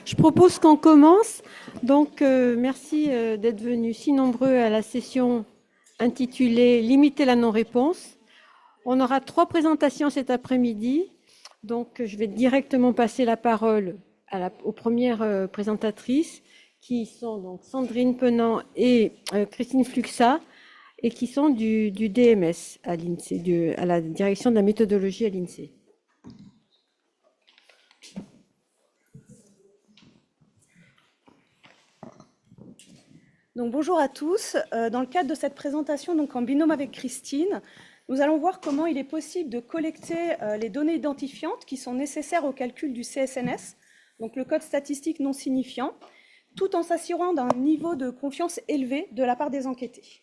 Je propose qu'on commence. Donc, merci d'être venus si nombreux à la session intitulée Limiter la non-réponse. On aura 3 présentations cet après-midi. Donc, je vais directement passer la parole aux premières présentatrices, qui sont donc Sandrine Penant et Christine Fluxa, et qui sont du DMS à l'INSEE, à la direction de la méthodologie à l'INSEE. Donc, bonjour à tous. Dans le cadre de cette présentation, donc en binôme avec Christine, nous allons voir comment il est possible de collecter les données identifiantes qui sont nécessaires au calcul du CSNS, donc le code statistique non signifiant, tout en s'assurant d'un niveau de confiance élevé de la part des enquêtés.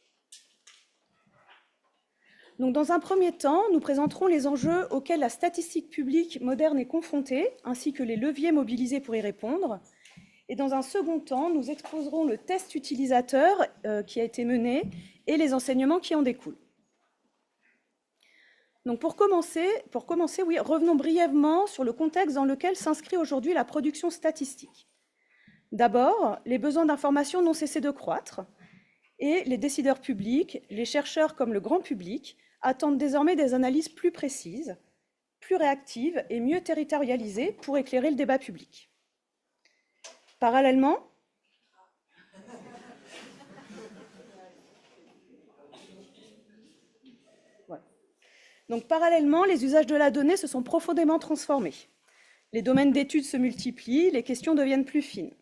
Donc, dans un premier temps, nous présenterons les enjeux auxquels la statistique publique moderne est confrontée, ainsi que les leviers mobilisés pour y répondre. Et dans un second temps, nous exposerons le test utilisateur qui a été mené et les enseignements qui en découlent. Donc pour commencer, revenons brièvement sur le contexte dans lequel s'inscrit aujourd'hui la production statistique. D'abord, les besoins d'information n'ont cessé de croître et les décideurs publics, les chercheurs comme le grand public, attendent désormais des analyses plus précises, plus réactives et mieux territorialisées pour éclairer le débat public. Parallèlement, les usages de la donnée se sont profondément transformés. Les domaines d'études se multiplient, les questions deviennent plus fines.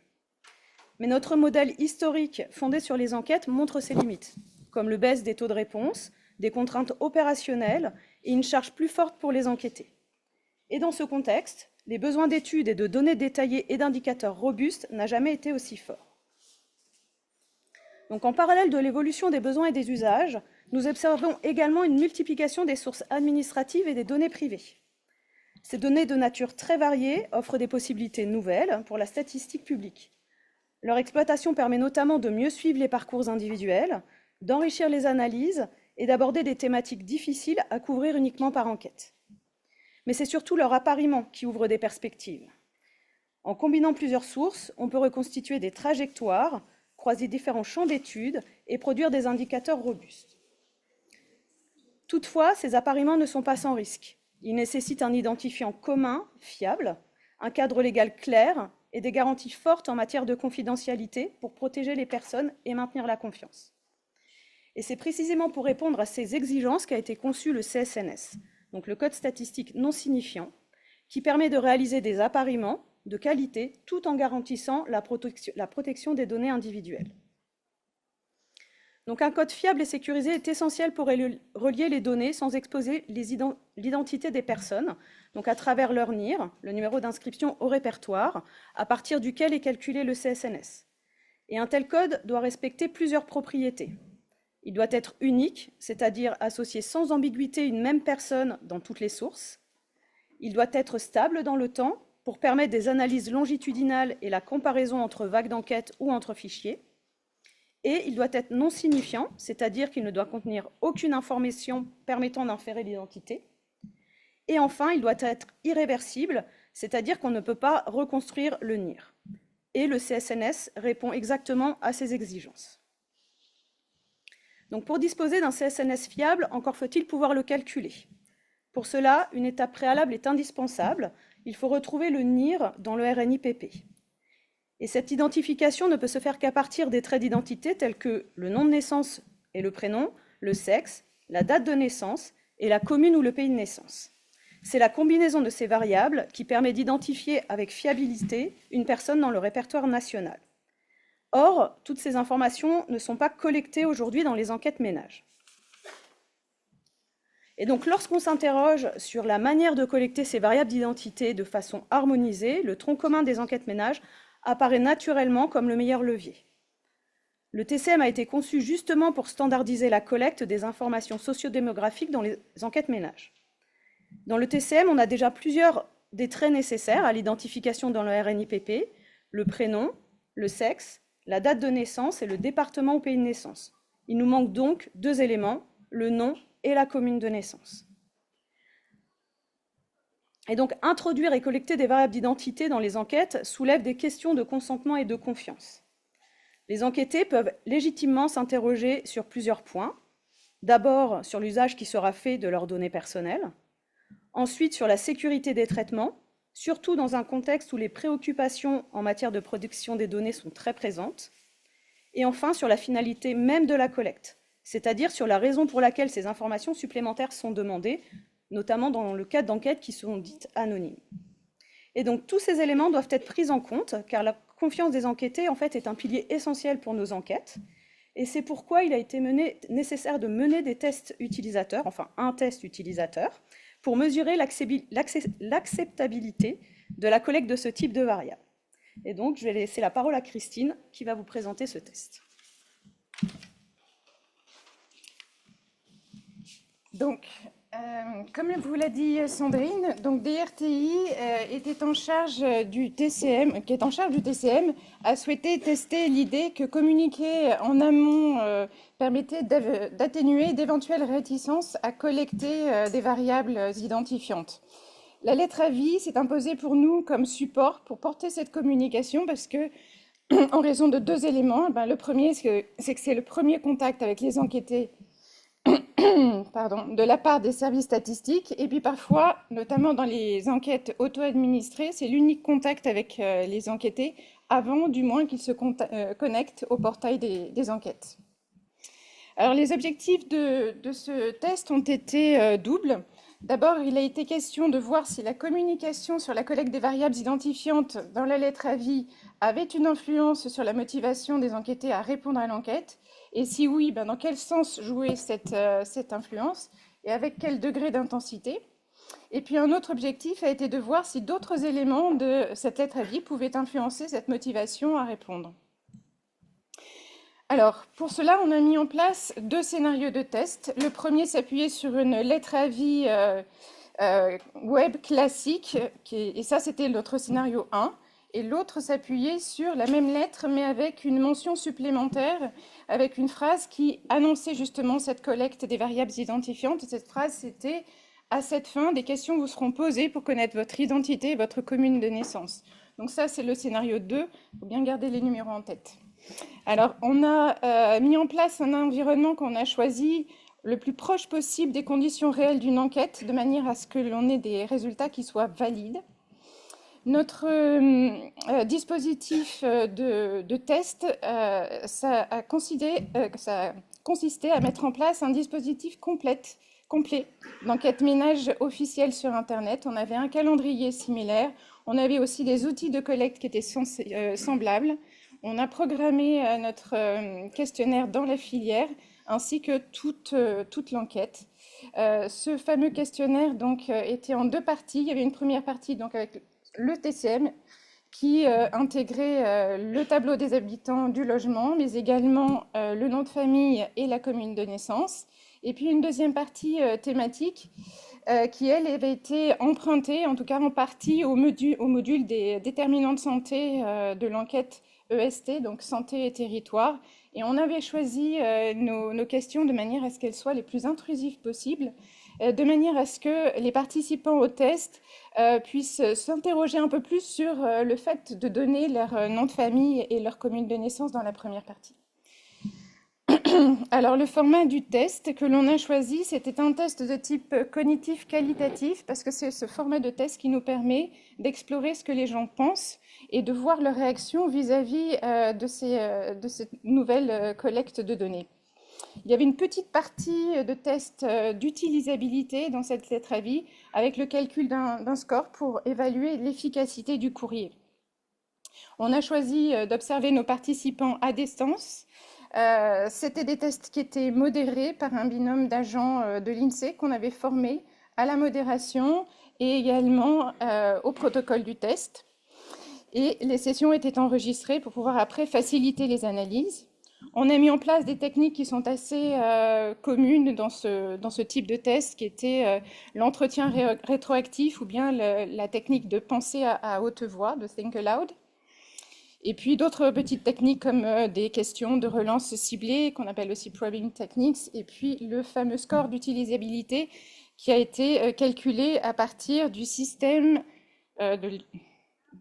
Mais notre modèle historique fondé sur les enquêtes montre ses limites, comme le baisse des taux de réponse, des contraintes opérationnelles et une charge plus forte pour les enquêtés. Et dans ce contexte, les besoins d'études et de données détaillées et d'indicateurs robustes n'ont jamais été aussi forts. Donc, en parallèle de l'évolution des besoins et des usages, nous observons également une multiplication des sources administratives et des données privées. Ces données de nature très variée offrent des possibilités nouvelles pour la statistique publique. Leur exploitation permet notamment de mieux suivre les parcours individuels, d'enrichir les analyses et d'aborder des thématiques difficiles à couvrir uniquement par enquête. Mais c'est surtout leur appariement qui ouvre des perspectives. En combinant plusieurs sources, on peut reconstituer des trajectoires, croiser différents champs d'études et produire des indicateurs robustes. Toutefois, ces appariements ne sont pas sans risque. Ils nécessitent un identifiant commun, fiable, un cadre légal clair et des garanties fortes en matière de confidentialité pour protéger les personnes et maintenir la confiance. Et c'est précisément pour répondre à ces exigences qu'a été conçu le CSNS, donc le code statistique non signifiant, qui permet de réaliser des appariements de qualité tout en garantissant la protection des données individuelles. Donc un code fiable et sécurisé est essentiel pour relier les données sans exposer l'identité des personnes, donc à travers leur NIR, le numéro d'inscription au répertoire, à partir duquel est calculé le CSNS. Et un tel code doit respecter plusieurs propriétés. Il doit être unique, c'est-à-dire associer sans ambiguïté une même personne dans toutes les sources. Il doit être stable dans le temps pour permettre des analyses longitudinales et la comparaison entre vagues d'enquête ou entre fichiers. Et il doit être non signifiant, c'est-à-dire qu'il ne doit contenir aucune information permettant d'inférer l'identité. Et enfin, il doit être irréversible, c'est-à-dire qu'on ne peut pas reconstruire le NIR. Et le CSNS répond exactement à ces exigences. Donc pour disposer d'un CSNS fiable, encore faut-il pouvoir le calculer. Pour cela, une étape préalable est indispensable. Il faut retrouver le NIR dans le RNIPP. Et cette identification ne peut se faire qu'à partir des traits d'identité tels que le nom de naissance et le prénom, le sexe, la date de naissance et la commune ou le pays de naissance. C'est la combinaison de ces variables qui permet d'identifier avec fiabilité une personne dans le répertoire national. Or, toutes ces informations ne sont pas collectées aujourd'hui dans les enquêtes ménages. Et donc, lorsqu'on s'interroge sur la manière de collecter ces variables d'identité de façon harmonisée, le tronc commun des enquêtes ménages apparaît naturellement comme le meilleur levier. Le TCM a été conçu justement pour standardiser la collecte des informations sociodémographiques dans les enquêtes ménages. Dans le TCM, on a déjà plusieurs des traits nécessaires à l'identification dans le RNIPP, le prénom, le sexe, la date de naissance et le département ou pays de naissance. Il nous manque donc 2 éléments, le nom et la commune de naissance. Et donc, introduire et collecter des variables d'identité dans les enquêtes soulève des questions de consentement et de confiance. Les enquêtés peuvent légitimement s'interroger sur plusieurs points. D'abord, sur l'usage qui sera fait de leurs données personnelles. Ensuite, sur la sécurité des traitements, surtout dans un contexte où les préoccupations en matière de protection des données sont très présentes. Et enfin, sur la finalité même de la collecte, c'est-à-dire sur la raison pour laquelle ces informations supplémentaires sont demandées, notamment dans le cadre d'enquêtes qui sont dites anonymes. Et donc, tous ces éléments doivent être pris en compte, car la confiance des enquêtés, en fait, est un pilier essentiel pour nos enquêtes. Et c'est pourquoi il a été nécessaire de mener des tests utilisateurs, enfin un test utilisateur, pour mesurer l'acceptabilité de la collecte de ce type de variables. Et donc, je vais laisser la parole à Christine, qui va vous présenter ce test. Donc, comme vous l'a dit Sandrine, donc DRTI était en charge du TCM, qui est en charge du TCM, a souhaité tester l'idée que communiquer en amont permettait d'atténuer d'éventuelles réticences à collecter des variables identifiantes. La lettre avis s'est imposée pour nous comme support pour porter cette communication parce que, en raison de deux éléments, le premier, c'est que c'est le premier contact avec les enquêtés de la part des services statistiques, et puis parfois, notamment dans les enquêtes auto-administrées, c'est l'unique contact avec les enquêtés avant, du moins, qu'ils se connectent au portail des enquêtes. Alors, les objectifs de ce test ont été doubles. D'abord, il a été question de voir si la communication sur la collecte des variables identifiantes dans la lettre avis avait une influence sur la motivation des enquêtés à répondre à l'enquête. Et si oui, dans quel sens jouer cette influence et avec quel degré d'intensité. Et puis un autre objectif a été de voir si d'autres éléments de cette lettre avis pouvaient influencer cette motivation à répondre. Alors, pour cela, on a mis en place deux scénarios de test. Le premier s'appuyait sur une lettre avis web classique, et ça, c'était notre scénario 1. Et l'autre s'appuyait sur la même lettre, mais avec une mention supplémentaire, avec une phrase qui annonçait justement cette collecte des variables identifiantes. Et cette phrase, c'était « À cette fin, des questions vous seront posées pour connaître votre identité et votre commune de naissance ». Donc ça, c'est le scénario 2. Il faut bien garder les numéros en tête. Alors, on a mis en place un environnement qu'on a choisi le plus proche possible des conditions réelles d'une enquête, de manière à ce que l'on ait des résultats qui soient valides. Notre dispositif de test, ça a consisté à mettre en place un dispositif complet d'enquête ménage officielle sur Internet. On avait un calendrier similaire, on avait aussi des outils de collecte qui étaient semblables. On a programmé notre questionnaire dans la filière, ainsi que toute l'enquête. Ce fameux questionnaire donc, était en deux parties. Il y avait une première partie donc, avec le TCM qui intégrait le tableau des habitants du logement, mais également le nom de famille et la commune de naissance. Et puis une deuxième partie thématique qui, elle, avait été empruntée, en tout cas en partie, au module des déterminants de santé de l'enquête EST, donc santé et territoire. Et on avait choisi nos questions de manière à ce qu'elles soient les plus intrusives possibles, de manière à ce que les participants au test puissent s'interroger un peu plus sur le fait de donner leur nom de famille et leur commune de naissance dans la première partie. Alors, le format du test que l'on a choisi, c'était un test de type cognitif qualitatif, parce que c'est ce format de test qui nous permet d'explorer ce que les gens pensent et de voir leur réaction vis-à-vis de cette nouvelle collecte de données. Il y avait une petite partie de test d'utilisabilité dans cette lettre avis, avec le calcul d'un score pour évaluer l'efficacité du courrier. On a choisi d'observer nos participants à distance. C'était des tests qui étaient modérés par un binôme d'agents de l'INSEE qu'on avait formé à la modération et également au protocole du test. Et les sessions étaient enregistrées pour pouvoir après faciliter les analyses. On a mis en place des techniques qui sont assez communes dans ce type de test, qui était l'entretien rétroactif ou bien la technique de pensée à haute voix, de think aloud. Et puis d'autres petites techniques comme des questions de relance ciblées, qu'on appelle aussi probing techniques, et puis le fameux score d'utilisabilité, qui a été calculé à partir du système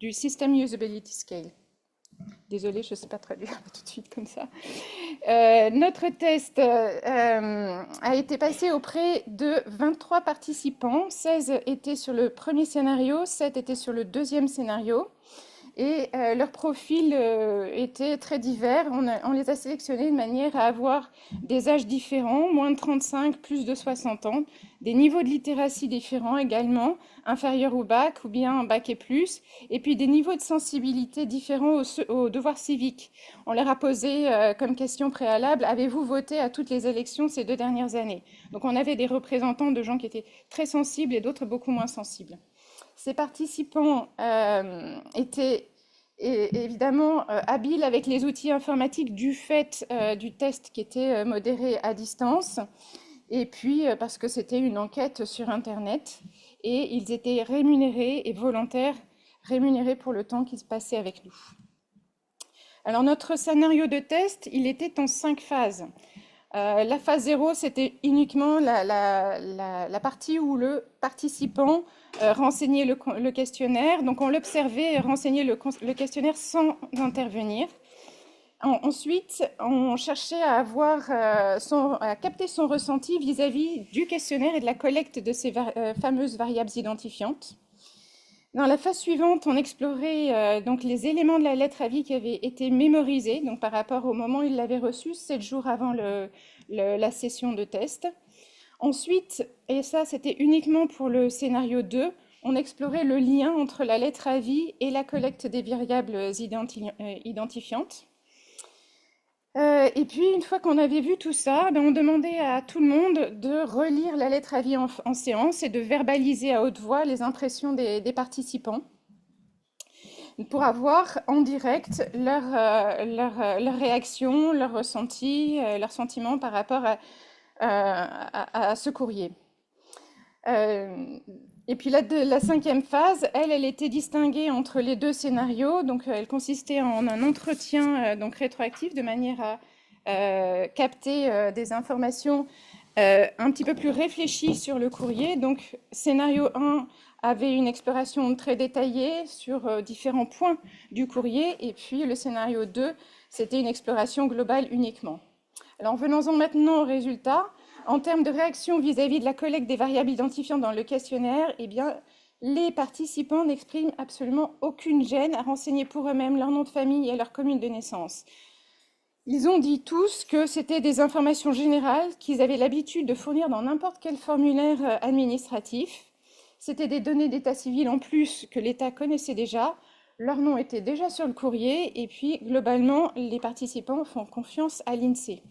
Usability Scale. Désolée, je ne sais pas traduire tout de suite comme ça. Notre test a été passé auprès de 23 participants. 16 étaient sur le premier scénario, 7 étaient sur le deuxième scénario. Et leur profil était très divers. On les a sélectionnés de manière à avoir des âges différents, moins de 35, plus de 60 ans, des niveaux de littératie différents également, inférieurs au bac ou bien bac et plus, et puis des niveaux de sensibilité différents aux devoirs civiques. On leur a posé comme question préalable, avez-vous voté à toutes les élections ces 2 dernières années? Donc on avait des représentants de gens qui étaient très sensibles et d'autres beaucoup moins sensibles. Ces participants étaient évidemment habiles avec les outils informatiques du fait du test qui était modéré à distance, et puis parce que c'était une enquête sur Internet, et ils étaient rémunérés et volontaires, rémunérés pour le temps qu'ils passaient avec nous. Alors notre scénario de test, il était en 5 phases. La phase 0, c'était uniquement la partie où le participant renseignait le questionnaire. Donc on l'observait renseigner le questionnaire sans intervenir. Ensuite, on cherchait à capter son ressenti vis-à-vis du questionnaire et de la collecte de ces fameuses variables identifiantes. Dans la phase suivante, on explorait donc les éléments de la lettre avis qui avaient été mémorisés, donc par rapport au moment où il l'avait reçu, 7 jours avant la session de test. Ensuite, et ça c'était uniquement pour le scénario 2, on explorait le lien entre la lettre avis et la collecte des variables identifiantes. Et puis, une fois qu'on avait vu tout ça, on demandait à tout le monde de relire la lettre avis en séance et de verbaliser à haute voix les impressions des participants pour avoir en direct leur réaction, leur ressenti, leurs sentiments par rapport à ce courrier. Et puis la 5e phase, elle était distinguée entre les 2 scénarios. Donc, elle consistait en un entretien donc rétroactif de manière à capter des informations un petit peu plus réfléchies sur le courrier. Donc, scénario 1 avait une exploration très détaillée sur différents points du courrier. Et puis, le scénario 2, c'était une exploration globale uniquement. Alors, venons-en maintenant aux résultats. En termes de réaction vis-à-vis de la collecte des variables identifiantes dans le questionnaire, eh bien, les participants n'expriment absolument aucune gêne à renseigner pour eux-mêmes leur nom de famille et leur commune de naissance. Ils ont dit tous que c'était des informations générales qu'ils avaient l'habitude de fournir dans n'importe quel formulaire administratif. C'était des données d'état civil en plus que l'État connaissait déjà. Leur nom était déjà sur le courrier et puis, globalement, les participants font confiance à l'INSEE.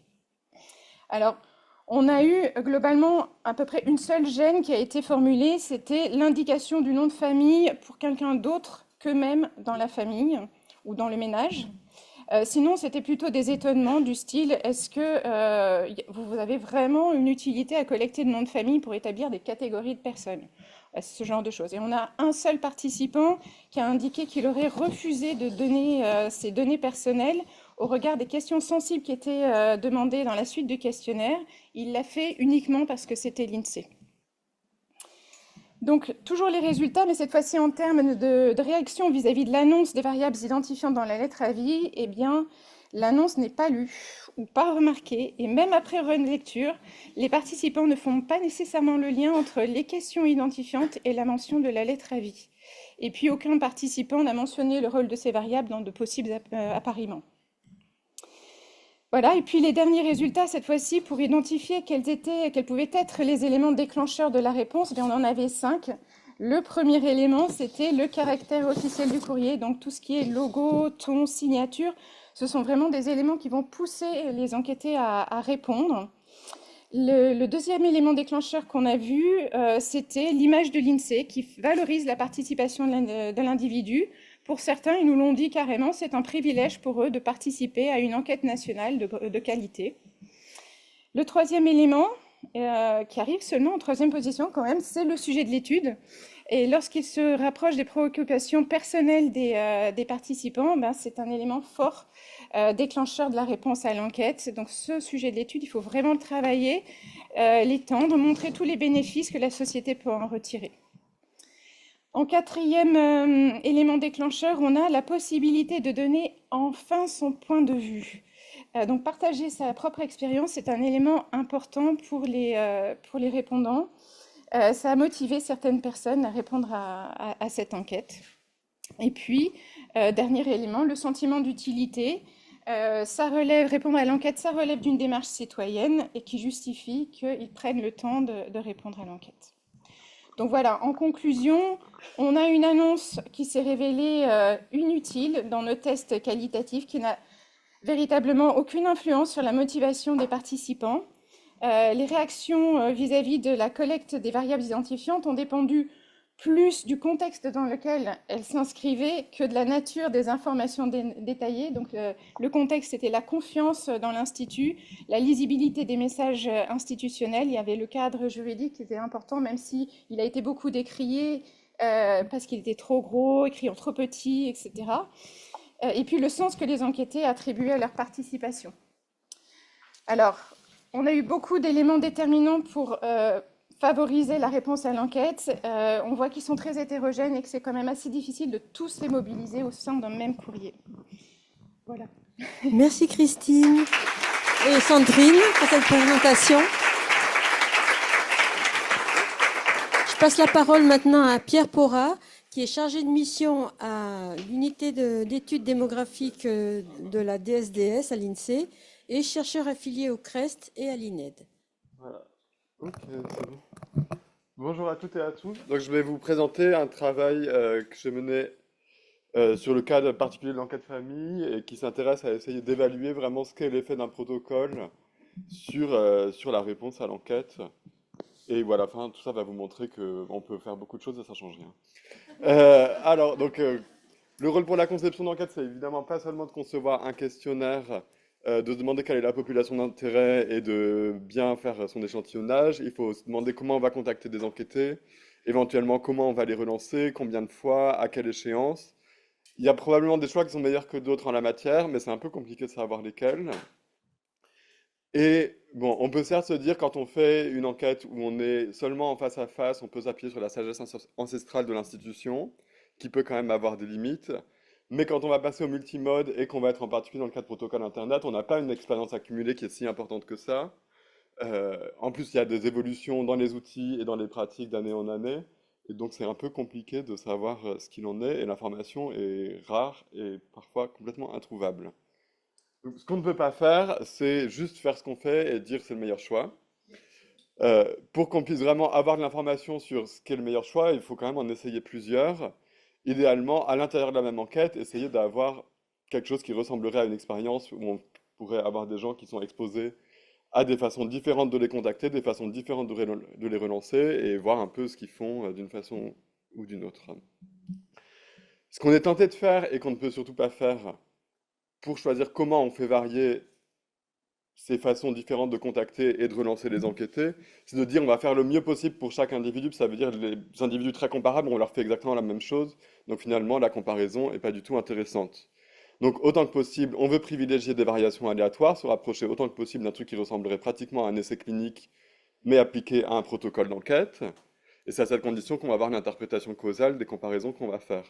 Alors, on a eu globalement à peu près une seule gêne qui a été formulée, c'était l'indication du nom de famille pour quelqu'un d'autre qu'eux-mêmes dans la famille ou dans le ménage. Sinon, c'était plutôt des étonnements du style « Est-ce que vous avez vraiment une utilité à collecter le nom de famille pour établir des catégories de personnes ?» Ce genre de choses. Et on a un seul participant qui a indiqué qu'il aurait refusé de donner ses données personnelles au regard des questions sensibles qui étaient demandées dans la suite du questionnaire. Il l'a fait uniquement parce que c'était l'INSEE. Donc, toujours les résultats, mais cette fois-ci en termes de réaction vis-à-vis de l'annonce des variables identifiantes dans la lettre avis, eh bien, l'annonce n'est pas lue ou pas remarquée, et même après relecture, les participants ne font pas nécessairement le lien entre les questions identifiantes et la mention de la lettre avis. Et puis, aucun participant n'a mentionné le rôle de ces variables dans de possibles appariements. Voilà, et puis les derniers résultats, cette fois-ci, pour identifier quels pouvaient être les éléments déclencheurs de la réponse, on en avait 5. Le premier élément, c'était le caractère officiel du courrier, donc tout ce qui est logo, ton, signature, ce sont vraiment des éléments qui vont pousser les enquêtés à répondre. Le deuxième élément déclencheur qu'on a vu, c'était l'image de l'INSEE qui valorise la participation de l'individu. Pour certains, ils nous l'ont dit carrément, c'est un privilège pour eux de participer à une enquête nationale de qualité. Le troisième élément, qui arrive seulement en 3e position quand même, c'est le sujet de l'étude. Et lorsqu'il se rapproche des préoccupations personnelles des participants, ben, c'est un élément fort déclencheur de la réponse à l'enquête. Donc ce sujet de l'étude, il faut vraiment le travailler, l'étendre, montrer tous les bénéfices que la société peut en retirer. En quatrième élément déclencheur, on a la possibilité de donner enfin son point de vue. Donc partager sa propre expérience, c'est un élément important pour les répondants. Ça a motivé certaines personnes à répondre à cette enquête. Et puis, dernier élément, le sentiment d'utilité. Répondre à l'enquête, ça relève d'une démarche citoyenne et qui justifie qu'ils prennent le temps de répondre à l'enquête. Donc voilà, en conclusion, on a une annonce qui s'est révélée inutile dans nos tests qualitatifs, qui n'a véritablement aucune influence sur la motivation des participants. Les réactions vis-à-vis de la collecte des variables identifiantes ont dépendu plus du contexte dans lequel elles s'inscrivaient que de la nature des informations détaillées. Donc le contexte, c'était la confiance dans l'Institut, la lisibilité des messages institutionnels. Il y avait le cadre juridique qui était important, même s'il a été beaucoup décrié parce qu'il était trop gros, écrit en trop petit, etc. Et puis le sens que les enquêtés attribuaient à leur participation. Alors, on a eu beaucoup d'éléments déterminants pour favoriser la réponse à l'enquête. On voit qu'ils sont très hétérogènes et que c'est quand même assez difficile de tous les mobiliser au sein d'un même courrier. Voilà. Merci Christine et Sandrine pour cette présentation. Je passe la parole maintenant à Pierre Porra, qui est chargé de mission à l'unité d'études démographiques de la DSDS à l'INSEE et chercheur affilié au CREST et à l'INED. Voilà. Ok, c'est bon. Bonjour à toutes et à tous. Donc, je vais vous présenter un travail que j'ai mené sur le cadre particulier de l'enquête famille et qui s'intéresse à essayer d'évaluer vraiment ce qu'est l'effet d'un protocole sur la réponse à l'enquête. Et voilà, enfin, tout ça va vous montrer qu'on peut faire beaucoup de choses et ça change rien. Alors, donc, le rôle pour la conception d'enquête, c'est évidemment pas seulement de concevoir un questionnaire, de se demander quelle est la population d'intérêt et de bien faire son échantillonnage. Il faut se demander comment on va contacter des enquêtés, éventuellement comment on va les relancer, combien de fois, à quelle échéance. Il y a probablement des choix qui sont meilleurs que d'autres en la matière, mais c'est un peu compliqué de savoir lesquels. Et bon, on peut certes se dire quand on fait une enquête où on est seulement en face à face, on peut s'appuyer sur la sagesse ancestrale de l'institution, qui peut quand même avoir des limites. Mais quand on va passer au multimode et qu'on va être en particulier dans le cas de protocole Internet, on n'a pas une expérience accumulée qui est si importante que ça. En plus, il y a des évolutions dans les outils et dans les pratiques d'année en année. Et donc, c'est un peu compliqué de savoir ce qu'il en est. Et l'information est rare et parfois complètement introuvable. Donc, ce qu'on ne peut pas faire, c'est juste faire ce qu'on fait et dire c'est le meilleur choix. Pour qu'on puisse vraiment avoir de l'information sur ce qu'est le meilleur choix, il faut quand même en essayer plusieurs. Idéalement, à l'intérieur de la même enquête, essayer d'avoir quelque chose qui ressemblerait à une expérience où on pourrait avoir des gens qui sont exposés à des façons différentes de les contacter, des façons différentes de les relancer et voir un peu ce qu'ils font d'une façon ou d'une autre. Ce qu'on est tenté de faire et qu'on ne peut surtout pas faire pour choisir comment on fait varier ces façons différentes de contacter et de relancer les enquêtés, c'est de dire on va faire le mieux possible pour chaque individu, ça veut dire les individus très comparables, on leur fait exactement la même chose, donc finalement la comparaison n'est pas du tout intéressante. Donc autant que possible, on veut privilégier des variations aléatoires, se rapprocher autant que possible d'un truc qui ressemblerait pratiquement à un essai clinique, mais appliqué à un protocole d'enquête, et c'est à cette condition qu'on va avoir l'interprétation causale des comparaisons qu'on va faire.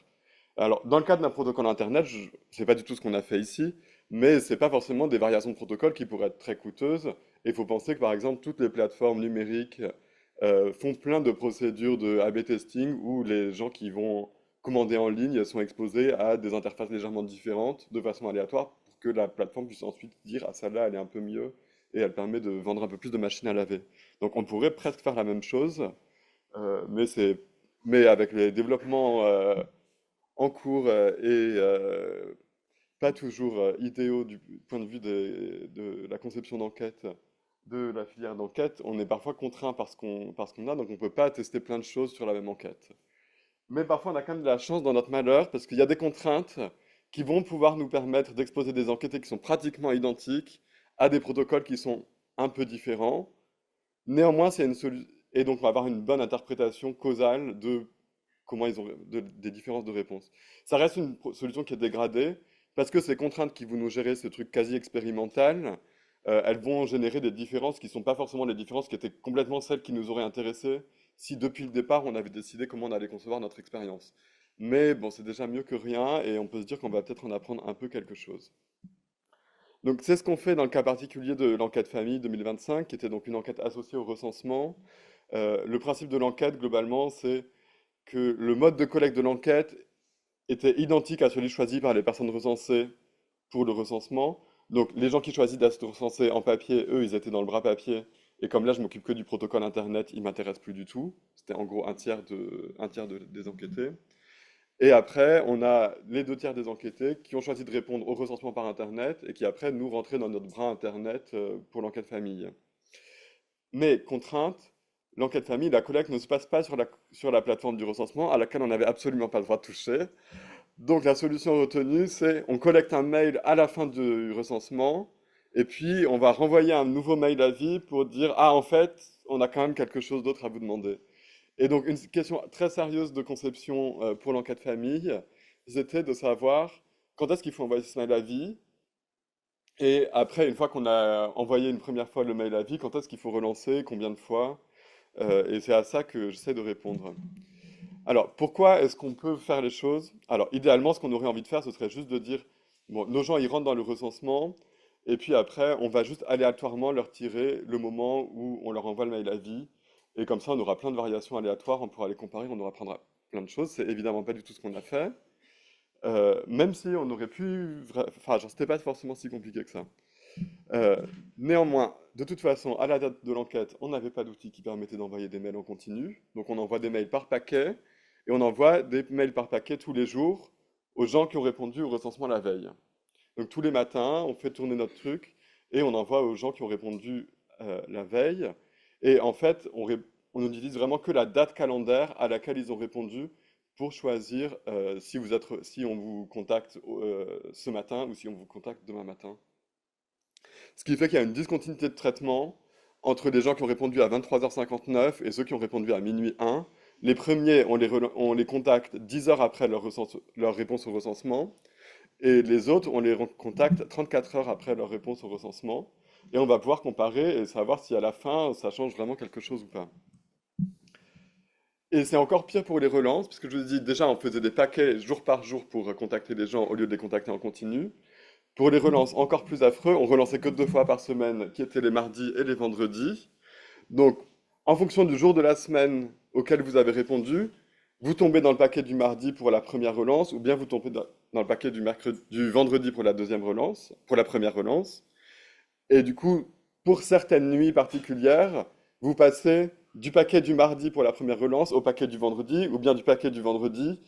Alors, dans le cadre d'un protocole Internet, c'est pas du tout ce qu'on a fait ici, mais c'est pas forcément des variations de protocole qui pourraient être très coûteuses. Et il faut penser que, par exemple, toutes les plateformes numériques font plein de procédures de A/B testing où les gens qui vont commander en ligne sont exposés à des interfaces légèrement différentes de façon aléatoire pour que la plateforme puisse ensuite dire ah celle-là elle est un peu mieux et elle permet de vendre un peu plus de machines à laver. Donc on pourrait presque faire la même chose, mais avec les développements en cours et pas toujours idéaux du point de vue de la conception d'enquête, de la filière d'enquête, on est parfois contraint parce qu'on a, donc on ne peut pas tester plein de choses sur la même enquête. Mais parfois on a quand même de la chance dans notre malheur, parce qu'il y a des contraintes qui vont pouvoir nous permettre d'exposer des enquêtés qui sont pratiquement identiques à des protocoles qui sont un peu différents. Néanmoins, c'est une solution, et donc on va avoir une bonne interprétation causale de comment ils ont des différences de réponse. Ça reste une solution qui est dégradée parce que ces contraintes qui vont nous gérer ce truc quasi expérimental, elles vont générer des différences qui ne sont pas forcément les différences qui étaient complètement celles qui nous auraient intéressés si depuis le départ on avait décidé comment on allait concevoir notre expérience. Mais bon, c'est déjà mieux que rien et on peut se dire qu'on va peut-être en apprendre un peu quelque chose. Donc c'est ce qu'on fait dans le cas particulier de l'enquête famille 2025, qui était donc une enquête associée au recensement. Le principe de l'enquête, globalement, c'est que le mode de collecte de l'enquête était identique à celui choisi par les personnes recensées pour le recensement. Donc les gens qui choisissent d'être recensés en papier, eux, ils étaient dans le bras papier. Et comme là, je m'occupe que du protocole Internet, ils m'intéressent plus du tout. C'était en gros des enquêtés. Et après, on a les 2 tiers des enquêtés qui ont choisi de répondre au recensement par Internet et qui après nous rentraient dans notre bras Internet pour l'enquête famille. Mais contrainte, l'enquête famille, la collecte ne se passe pas sur la plateforme du recensement à laquelle on n'avait absolument pas le droit de toucher. Donc la solution retenue, c'est on collecte un mail à la fin du recensement et puis on va renvoyer un nouveau mail à vie pour dire ah en fait on a quand même quelque chose d'autre à vous demander. Et donc une question très sérieuse de conception pour l'enquête famille, c'était de savoir quand est-ce qu'il faut envoyer ce mail à vie et après une fois qu'on a envoyé une première fois le mail à vie, quand est-ce qu'il faut relancer, combien de fois, et c'est à ça que j'essaie de répondre. Alors, pourquoi est-ce qu'on peut faire les choses? Alors, idéalement, ce qu'on aurait envie de faire, ce serait juste de dire, bon, nos gens, ils rentrent dans le recensement, et puis après, on va juste aléatoirement leur tirer le moment où on leur envoie le mail à vie, et comme ça, on aura plein de variations aléatoires, on pourra les comparer, on aura plein de choses. C'est évidemment pas du tout ce qu'on a fait, même si on aurait pu, enfin, genre, c'était pas forcément si compliqué que ça. Euh, Néanmoins, de toute façon, à la date de l'enquête, on n'avait pas d'outil qui permettait d'envoyer des mails en continu. Donc on envoie des mails par paquet et on envoie des mails par paquet tous les jours aux gens qui ont répondu au recensement la veille. Donc tous les matins, on fait tourner notre truc et on envoie aux gens qui ont répondu la veille. Et en fait, on n'utilise vraiment que la date calendaire à laquelle ils ont répondu pour choisir si on vous contacte ce matin ou si on vous contacte demain matin. Ce qui fait qu'il y a une discontinuité de traitement entre les gens qui ont répondu à 23h59 et ceux qui ont répondu à minuit 1. Les premiers, on les contacte 10 heures après leur réponse au recensement, et les autres, on les contacte 34 heures après leur réponse au recensement, et on va pouvoir comparer et savoir si à la fin, ça change vraiment quelque chose ou pas. Et c'est encore pire pour les relances, puisque je vous ai dit, déjà, on faisait des paquets jour par jour pour contacter les gens au lieu de les contacter en continu. Pour les relances encore plus affreux, on relançait que 2 fois par semaine, qui étaient les mardis et les vendredis. Donc, en fonction du jour de la semaine auquel vous avez répondu, vous tombez dans le paquet du mardi pour la première relance, ou bien vous tombez dans le paquet du vendredi pour la deuxième relance, pour la première relance. Et du coup, pour certaines nuits particulières, vous passez du paquet du mardi pour la première relance au paquet du vendredi, ou bien du paquet du vendredi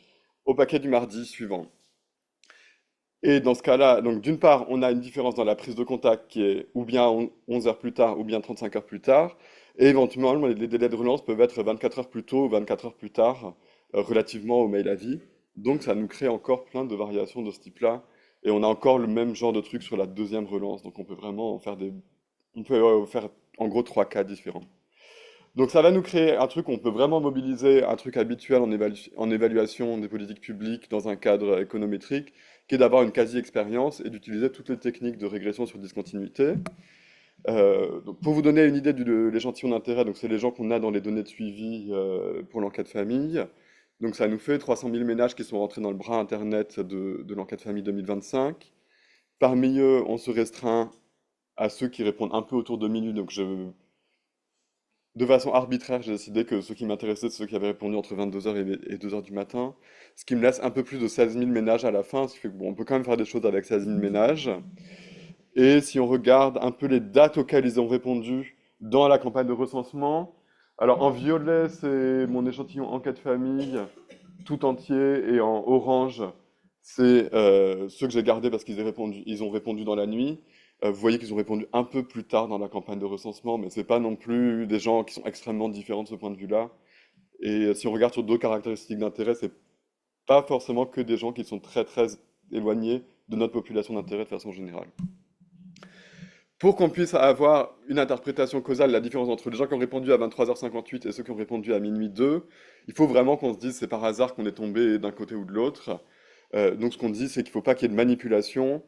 au paquet du mardi suivant. Et dans ce cas-là, donc d'une part, on a une différence dans la prise de contact qui est ou bien 11 heures plus tard ou bien 35 heures plus tard. Et éventuellement, les délais de relance peuvent être 24 heures plus tôt ou 24 heures plus tard, relativement au mail à vie. Donc ça nous crée encore plein de variations de ce type-là. Et on a encore le même genre de truc sur la deuxième relance. Donc on peut vraiment faire en gros 3 cas différents. Donc ça va nous créer un truc où on peut vraiment mobiliser un truc habituel en évaluation des politiques publiques dans un cadre économétrique, qui est d'avoir une quasi-expérience et d'utiliser toutes les techniques de régression sur discontinuité. Donc pour vous donner une idée de l'échantillon d'intérêt, donc c'est les gens qu'on a dans les données de suivi pour l'enquête famille. Donc ça nous fait 300 000 ménages qui sont rentrés dans le bras internet de l'enquête famille 2025. Parmi eux, on se restreint à ceux qui répondent un peu autour de minuit, donc de façon arbitraire, j'ai décidé que ceux qui m'intéressaient, c'est ceux qui avaient répondu entre 22 heures et 2 heures du matin, ce qui me laisse un peu plus de 16 000 ménages à la fin, ce qui fait que bon, on peut quand même faire des choses avec 16 000 ménages. Et si on regarde un peu les dates auxquelles ils ont répondu dans la campagne de recensement, alors en violet, c'est mon échantillon enquête famille tout entier, et en orange, c'est ceux que j'ai gardés parce ils ont répondu dans la nuit. Vous voyez qu'ils ont répondu un peu plus tard dans la campagne de recensement, mais c'est pas non plus des gens qui sont extrêmement différents de ce point de vue-là. Et si on regarde sur d'autres caractéristiques d'intérêt, c'est pas forcément que des gens qui sont très très éloignés de notre population d'intérêt de façon générale. pour qu'on puisse avoir une interprétation causale, la différence entre les gens qui ont répondu à 23h58 et ceux qui ont répondu à minuit 2, il faut vraiment qu'on se dise c'est par hasard qu'on est tombé d'un côté ou de l'autre. Donc ce qu'on dit, c'est qu'il ne faut pas qu'il y ait de manipulation.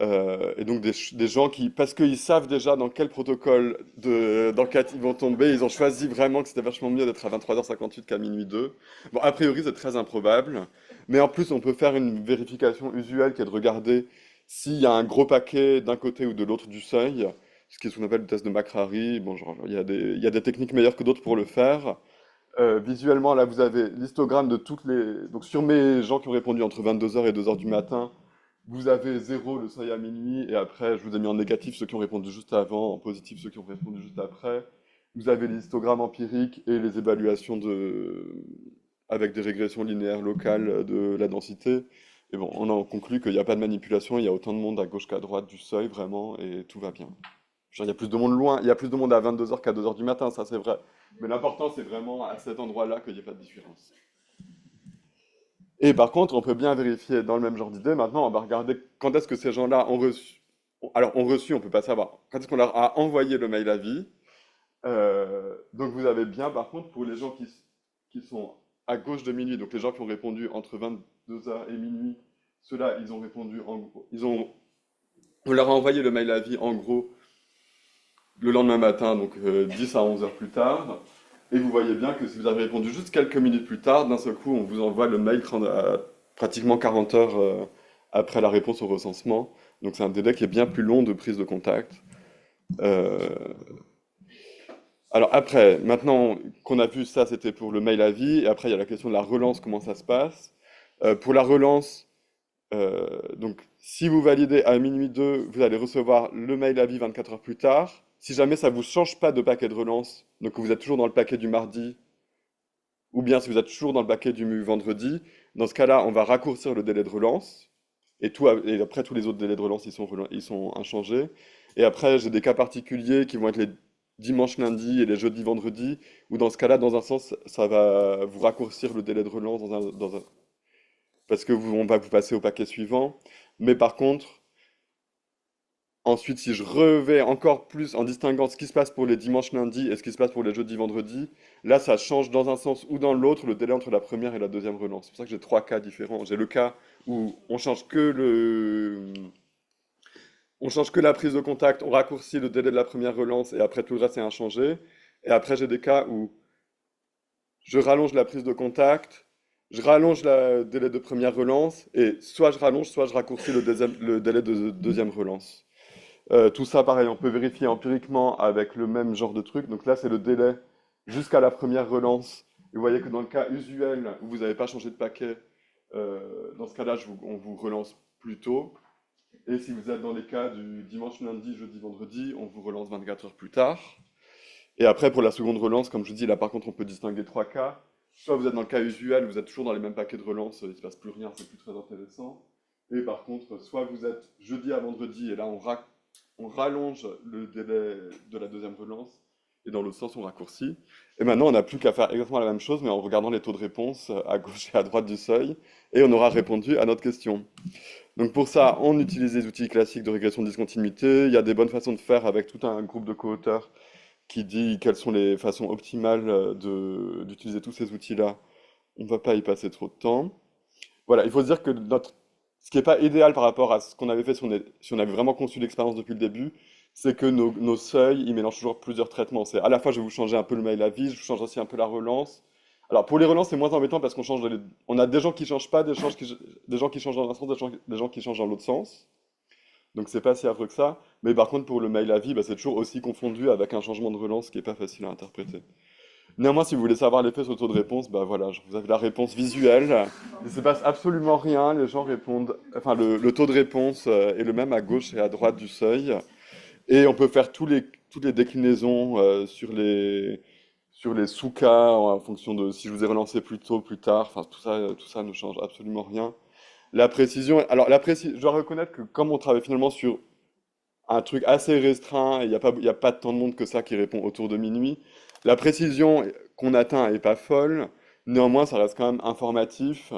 Et donc des gens qui, parce qu'ils savent déjà dans quel protocole d'enquête ils vont tomber, ils ont choisi vraiment que c'était vachement mieux d'être à 23h58 qu'à minuit 2. Bon, a priori, c'est très improbable. Mais en plus, on peut faire une vérification usuelle qui est de regarder s'il y a un gros paquet d'un côté ou de l'autre du seuil, ce qui est ce qu'on appelle le test de McCrary. Bon, genre, il y a des techniques meilleures que d'autres pour le faire. Visuellement, là, vous avez l'histogramme de toutes les... Donc, sur mes gens qui ont répondu entre 22h et 2h du matin, vous avez 0, le seuil à minuit, et après, je vous ai mis en négatif ceux qui ont répondu juste avant, en positif ceux qui ont répondu juste après. Vous avez les histogrammes empiriques et les évaluations avec des régressions linéaires locales de la densité. Et bon, on en conclut qu'il n'y a pas de manipulation, il y a autant de monde à gauche qu'à droite du seuil, vraiment, et tout va bien. Genre, il y a plus de monde loin, il y a plus de monde à 22h qu'à 2h du matin, ça c'est vrai. Mais l'important, c'est vraiment à cet endroit-là qu'il n'y ait pas de différence. Et par contre, on peut bien vérifier dans le même genre d'idée. Maintenant, on va regarder quand est-ce que ces gens-là ont reçu. Alors, ont reçu, on peut pas savoir. Quand est-ce qu'on leur a envoyé le mail avis. Donc, vous avez bien, par contre, pour les gens qui sont à gauche de minuit, donc les gens qui ont répondu entre 22h et minuit, ceux-là, ils ont répondu en gros. On leur a envoyé le mail avis en gros le lendemain matin, donc 10 à 11h plus tard. Et vous voyez bien que si vous avez répondu juste quelques minutes plus tard, d'un seul coup, on vous envoie le mail pratiquement 40 heures après la réponse au recensement. Donc c'est un délai qui est bien plus long de prise de contact. Euh, Alors après, maintenant qu'on a vu ça, c'était pour le mail avis. Et après, il y a la question de la relance, comment ça se passe. Pour la relance, donc si vous validez à minuit 2, vous allez recevoir le mail avis 24 heures plus tard. Si jamais ça ne vous change pas de paquet de relance, donc que vous êtes toujours dans le paquet du mardi, ou bien si vous êtes toujours dans le paquet du vendredi, dans ce cas-là, on va raccourcir le délai de relance. Et après, tous les autres délais de relance, ils sont inchangés. Et après, j'ai des cas particuliers qui vont être les dimanches, lundi et les jeudis, vendredis, où dans ce cas-là, dans un sens, ça va vous raccourcir le délai de relance parce que on va vous passer au paquet suivant. Mais par contre, ensuite, si je revais encore plus en distinguant ce qui se passe pour les dimanches, lundis et ce qui se passe pour les jeudis, vendredis, là, ça change dans un sens ou dans l'autre le délai entre la première et la deuxième relance. C'est pour ça que j'ai trois cas différents. J'ai le cas où on change que la prise de contact, on raccourcit le délai de la première relance et après tout le reste est inchangé. Et après, j'ai des cas où je rallonge la prise de contact, je rallonge le délai de première relance et soit je rallonge, soit je raccourcis le délai de deuxième relance. Tout ça, pareil, on peut vérifier empiriquement avec le même genre de truc. Donc là, c'est le délai jusqu'à la première relance. Et vous voyez que dans le cas usuel, où vous n'avez pas changé de paquet, dans ce cas-là, on vous relance plus tôt. Et si vous êtes dans les cas du dimanche, lundi, jeudi, vendredi, on vous relance 24 heures plus tard. Et après, pour la seconde relance, comme je dis, là par contre, on peut distinguer trois cas. Soit vous êtes dans le cas usuel, vous êtes toujours dans les mêmes paquets de relance, il ne se passe plus rien, c'est plus très intéressant. Et par contre, soit vous êtes jeudi à vendredi, et là on rallonge le délai de la deuxième relance, et dans l'autre sens, on raccourcit. Et maintenant, on n'a plus qu'à faire exactement la même chose, mais en regardant les taux de réponse à gauche et à droite du seuil, et on aura répondu à notre question. Donc pour ça, on utilise les outils classiques de régression de discontinuité. Il y a des bonnes façons de faire avec tout un groupe de co-auteurs qui dit quelles sont les façons optimales d'utiliser tous ces outils-là. On ne va pas y passer trop de temps. Voilà, il faut se dire que ce qui n'est pas idéal par rapport à ce qu'on avait fait si on avait vraiment conçu l'expérience depuis le début, c'est que nos seuils, ils mélangent toujours plusieurs traitements. C'est à la fois, je vais vous changer un peu le mail avis, je vous change aussi un peu la relance. Alors pour les relances, c'est moins embêtant parce on a des gens qui changent pas, des gens qui changent dans un sens, des gens qui changent dans l'autre sens. Donc c'est pas si affreux que ça. Mais par contre, pour le mail avis, bah, c'est toujours aussi confondu avec un changement de relance qui est pas facile à interpréter. Néanmoins, si vous voulez savoir l'effet sur le taux de réponse, bah voilà, vous avez la réponse visuelle. Il se passe absolument rien, les gens répondent, enfin le taux de réponse est le même à gauche et à droite du seuil. Et on peut faire toutes les déclinaisons sur les sous-cas en fonction de si je vous ai relancé plus tôt, plus tard. Enfin, tout ça ne change absolument rien. La précision, alors je dois reconnaître que comme on travaille finalement sur un truc assez restreint, et il y a pas tant de monde que ça qui répond autour de minuit, la précision qu'on atteint est pas folle. Néanmoins, ça reste quand même informatif.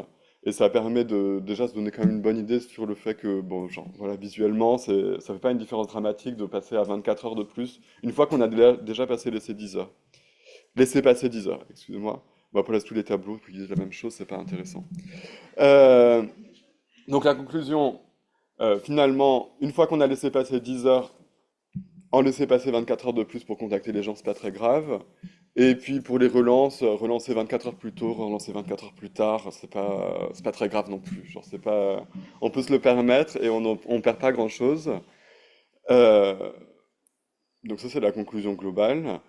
Et ça permet de déjà se donner quand même une bonne idée sur le fait que, bon, genre, voilà, visuellement, ça fait pas une différence dramatique de passer à 24 heures de plus, une fois qu'on a déjà passé l'essai 10 heures. Laisser passer 10 heures, excusez-moi. Bon, après, laisse tous les tableaux, puis ils disent la même chose, c'est pas intéressant. Euh, donc la conclusion, finalement, une fois qu'on a laissé passer 10 heures, en laisser passer 24 heures de plus pour contacter les gens, c'est pas très grave. Et puis pour les relances, relancer 24 heures plus tôt, relancer 24 heures plus tard, c'est pas très grave non plus. Genre, c'est pas, on peut se le permettre et on perd pas grand-chose. Euh, donc ça, c'est la conclusion globale.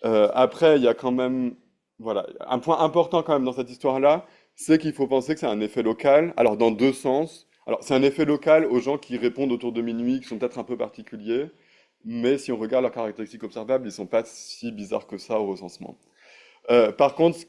Après, il y a quand même, voilà, un point important quand même dans cette histoire-là, c'est qu'il faut penser que c'est un effet local. Alors dans deux sens. Alors c'est un effet local aux gens qui répondent autour de minuit, qui sont peut-être un peu particuliers. Mais si on regarde leurs caractéristiques observables, ils sont pas si bizarres que ça au recensement. Par contre,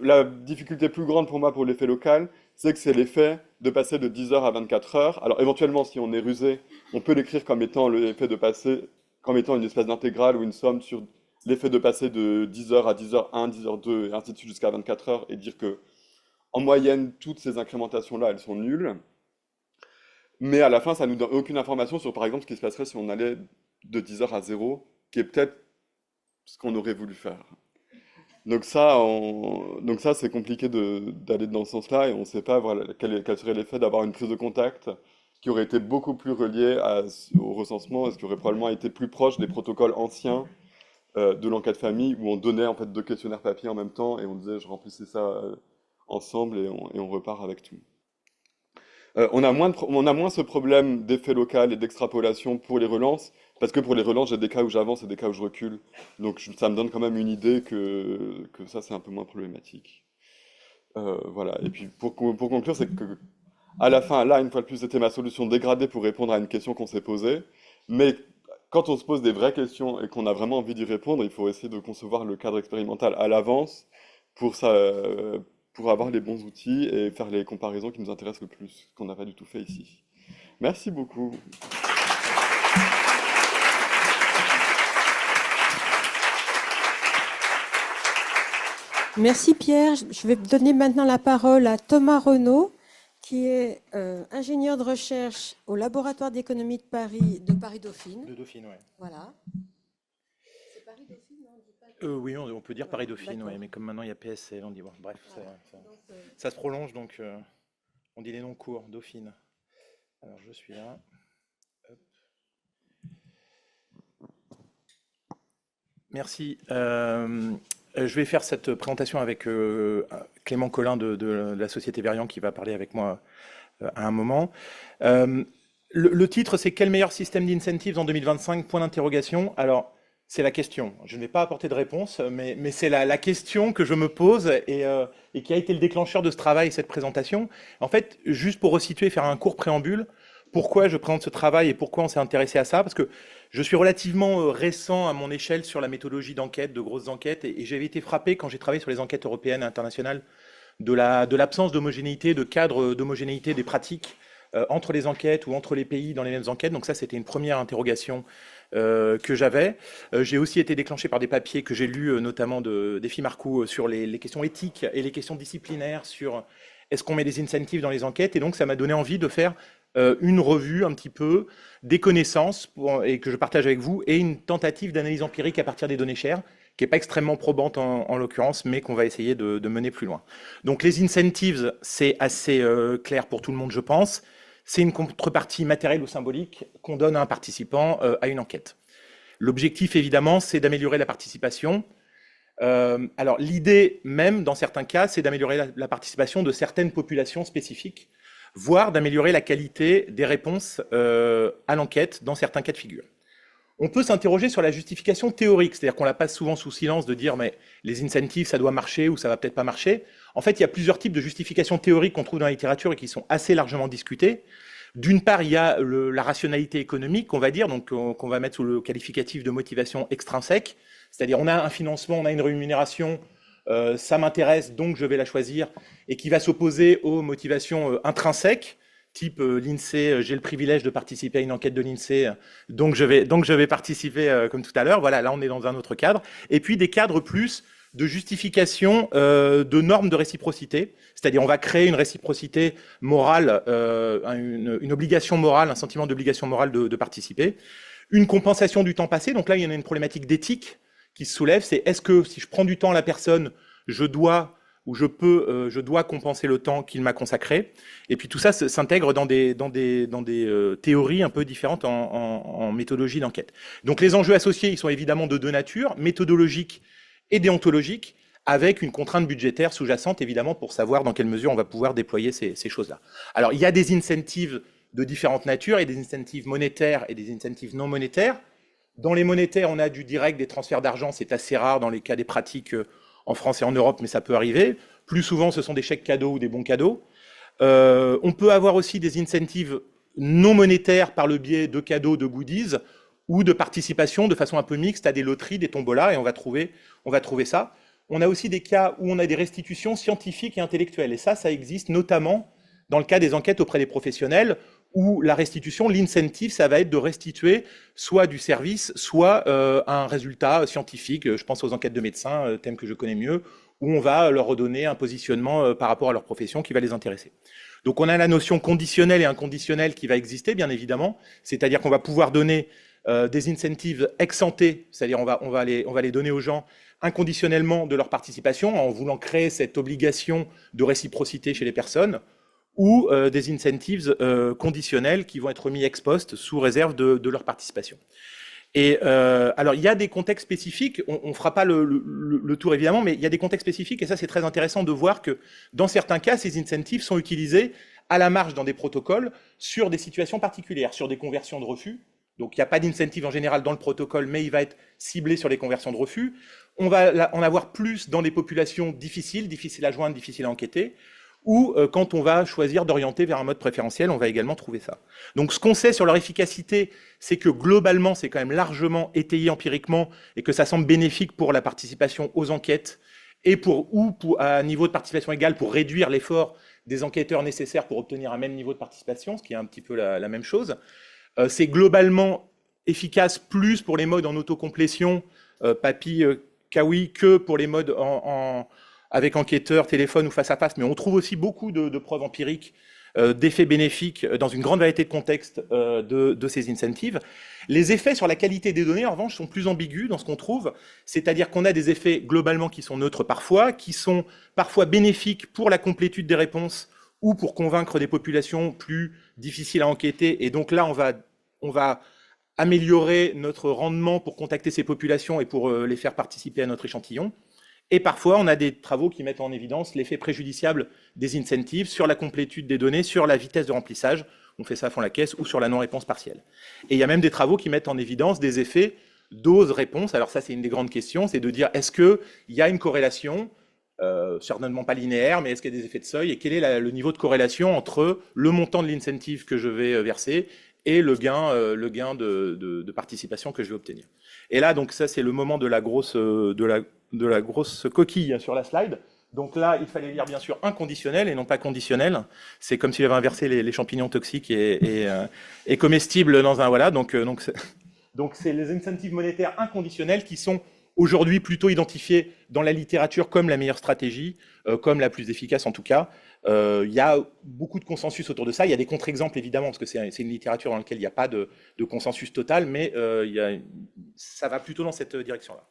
la difficulté plus grande pour moi pour l'effet local, c'est que c'est l'effet de passer de 10 heures à 24 heures. Alors éventuellement, si on est rusé, on peut l'écrire comme étant l'effet de passer, comme étant une espèce d'intégrale ou une somme sur l'effet de passer de 10 heures à 10 heures 1, 10 heures 2 et ainsi de suite jusqu'à 24 heures et dire que en moyenne, toutes ces incrémentations-là, elles sont nulles. Mais à la fin, ça nous donne aucune information sur, par exemple, ce qui se passerait si on allait de 10 heures à 0, qui est peut-être ce qu'on aurait voulu faire. Donc ça c'est compliqué d'aller dans ce sens-là et on ne sait pas voilà, quel serait l'effet d'avoir une prise de contact qui aurait été beaucoup plus reliée au recensement et ce qui aurait probablement été plus proche des protocoles anciens de l'enquête famille où on donnait en fait deux questionnaires papier en même temps et on disait je remplissais ça ensemble et on repart avec tout. On a moins ce problème d'effet local et d'extrapolation pour les relances, parce que pour les relances, j'ai des cas où j'avance et des cas où je recule. Donc ça me donne quand même une idée que ça, c'est un peu moins problématique. Voilà. Et puis pour conclure, c'est que à la fin, là, une fois de plus, c'était ma solution dégradée pour répondre à une question qu'on s'est posée. Mais quand on se pose des vraies questions et qu'on a vraiment envie d'y répondre, il faut essayer de concevoir le cadre expérimental à l'avance pour ça, pour avoir les bons outils et faire les comparaisons qui nous intéressent le plus, ce qu'on n'a pas du tout fait ici. Merci beaucoup. Merci Pierre. Je vais donner maintenant la parole à Thomas Renaud, qui est ingénieur de recherche au laboratoire d'économie de Paris-Dauphine. De Dauphine, oui. Voilà. C'est Paris-Dauphine, non? Oui, on peut dire Paris-Dauphine, D'accord. ouais, mais comme maintenant il y a PSL, on dit, bon, bref, ça se prolonge, donc on dit les noms courts, Dauphine. Alors je suis là. Hop. Merci. Je vais faire cette présentation avec Clément Collin de la société Verian qui va parler avec moi à un moment. Le titre, c'est « Quel meilleur système d'incentives en 2025 ?» Point d'interrogation. Alors, c'est la question. Je ne vais pas apporter de réponse, mais c'est la question que je me pose et qui a été le déclencheur de ce travail et cette présentation. En fait, juste pour resituer, faire un court préambule, pourquoi je présente ce travail et pourquoi on s'est intéressé à ça? Parce que je suis relativement récent à mon échelle sur la méthodologie d'enquête, de grosses enquêtes, et j'avais été frappé quand j'ai travaillé sur les enquêtes européennes et internationales de l'absence d'homogénéité, de cadre d'homogénéité des pratiques entre les enquêtes ou entre les pays dans les mêmes enquêtes. Donc ça, c'était une première interrogation que j'avais. J'ai aussi été déclenché par des papiers que j'ai lus, notamment d'Effie Marcoux, sur les questions éthiques et les questions disciplinaires sur est-ce qu'on met des incentives dans les enquêtes. Et donc, ça m'a donné envie de faire une revue un petit peu des connaissances et que je partage avec vous et une tentative d'analyse empirique à partir des données chères qui n'est pas extrêmement probante en l'occurrence, mais qu'on va essayer de mener plus loin. Donc les incentives, c'est assez clair pour tout le monde, je pense. C'est une contrepartie matérielle ou symbolique qu'on donne à un participant à une enquête. L'objectif, évidemment, c'est d'améliorer la participation. Alors l'idée même, dans certains cas, c'est d'améliorer la participation de certaines populations spécifiques, voire d'améliorer la qualité des réponses à l'enquête dans certains cas de figure. On peut s'interroger sur la justification théorique, c'est-à-dire qu'on la passe souvent sous silence de dire mais les incentives, ça doit marcher ou ça va peut-être pas marcher. En fait, il y a plusieurs types de justifications théoriques qu'on trouve dans la littérature et qui sont assez largement discutées. D'une part, il y a la rationalité économique, on va dire, donc qu'on va mettre sous le qualificatif de motivation extrinsèque, c'est-à-dire on a un financement, on a une rémunération, ça m'intéresse, donc je vais la choisir, et qui va s'opposer aux motivations intrinsèques, type l'INSEE, j'ai le privilège de participer à une enquête de l'INSEE, donc je vais participer comme tout à l'heure. Voilà, là on est dans un autre cadre. Et puis des cadres plus de justification de normes de réciprocité, c'est-à-dire on va créer une réciprocité morale, une obligation morale, un sentiment d'obligation morale de participer, une compensation du temps passé, donc là il y en a une problématique d'éthique qui se soulève, c'est est-ce que si je prends du temps à la personne, je dois compenser le temps qu'il m'a consacré. Et puis tout ça s'intègre dans des théories un peu différentes en méthodologie d'enquête. Donc les enjeux associés, ils sont évidemment de deux natures, méthodologiques et déontologiques, avec une contrainte budgétaire sous-jacente, évidemment, pour savoir dans quelle mesure on va pouvoir déployer ces choses-là. Alors il y a des incentives de différentes natures, et des incentives monétaires et des incentives non monétaires. Dans les monétaires, on a du direct, des transferts d'argent, c'est assez rare dans les cas des pratiques en France et en Europe, mais ça peut arriver. Plus souvent, ce sont des chèques cadeaux ou des bons cadeaux. On peut avoir aussi des incentives non monétaires par le biais de cadeaux, de goodies, ou de participation de façon un peu mixte à des loteries, des tombolas, et on va trouver ça. On a aussi des cas où on a des restitutions scientifiques et intellectuelles, et ça existe notamment dans le cas des enquêtes auprès des professionnels, où la restitution, l'incentive, ça va être de restituer soit du service, soit un résultat scientifique. Je pense aux enquêtes de médecins, thème que je connais mieux, où on va leur redonner un positionnement par rapport à leur profession qui va les intéresser. Donc on a la notion conditionnelle et inconditionnelle qui va exister, bien évidemment, c'est-à-dire qu'on va pouvoir donner des incentives ex ante, c'est-à-dire on va les donner aux gens inconditionnellement de leur participation, en voulant créer cette obligation de réciprocité chez les personnes, ou des incentives conditionnels qui vont être mis ex post sous réserve de leur participation. Et alors, il y a des contextes spécifiques, on ne fera pas le tour évidemment, mais il y a des contextes spécifiques, et ça c'est très intéressant de voir que dans certains cas, ces incentives sont utilisés à la marge dans des protocoles sur des situations particulières, sur des conversions de refus. Donc il n'y a pas d'incentive en général dans le protocole, mais il va être ciblé sur les conversions de refus. On va en avoir plus dans des populations difficiles à joindre, difficiles à enquêter, ou quand on va choisir d'orienter vers un mode préférentiel, on va également trouver ça. Donc ce qu'on sait sur leur efficacité, c'est que globalement, c'est quand même largement étayé empiriquement et que ça semble bénéfique pour la participation aux enquêtes et à un niveau de participation égal pour réduire l'effort des enquêteurs nécessaires pour obtenir un même niveau de participation, ce qui est un petit peu la même chose. C'est globalement efficace plus pour les modes en autocomplétion, Papi, Kawi, que pour les modes avec enquêteur, téléphone ou face à face, mais on trouve aussi beaucoup de preuves empiriques d'effets bénéfiques dans une grande variété de contextes de ces incentives. Les effets sur la qualité des données, en revanche, sont plus ambigus dans ce qu'on trouve, c'est-à-dire qu'on a des effets globalement qui sont neutres parfois, qui sont parfois bénéfiques pour la complétude des réponses ou pour convaincre des populations plus difficiles à enquêter. Et donc là, on va améliorer notre rendement pour contacter ces populations et pour les faire participer à notre échantillon. Et parfois, on a des travaux qui mettent en évidence l'effet préjudiciable des incentives sur la complétude des données, sur la vitesse de remplissage, on fait ça à fond la caisse, ou sur la non-réponse partielle. Et il y a même des travaux qui mettent en évidence des effets dose-réponse. Alors ça, c'est une des grandes questions, c'est de dire, est-ce qu'il y a une corrélation, certainement pas linéaire, mais est-ce qu'il y a des effets de seuil, et quel est le niveau de corrélation entre le montant de l'incentive que je vais verser et le gain de participation que je vais obtenir. Et là, donc ça, c'est le moment de la grosse coquille sur la slide. Donc là, il fallait lire bien sûr inconditionnel et non pas conditionnel. C'est comme s'il avait inversé les champignons toxiques et comestibles dans un... Voilà, donc c'est les incentives monétaires inconditionnels qui sont aujourd'hui plutôt identifiés dans la littérature comme la meilleure stratégie, comme la plus efficace en tout cas. Il y a beaucoup de consensus autour de ça. Il y a des contre-exemples évidemment, parce que c'est une littérature dans laquelle il n'y a pas de consensus total, mais ça va plutôt dans cette direction-là.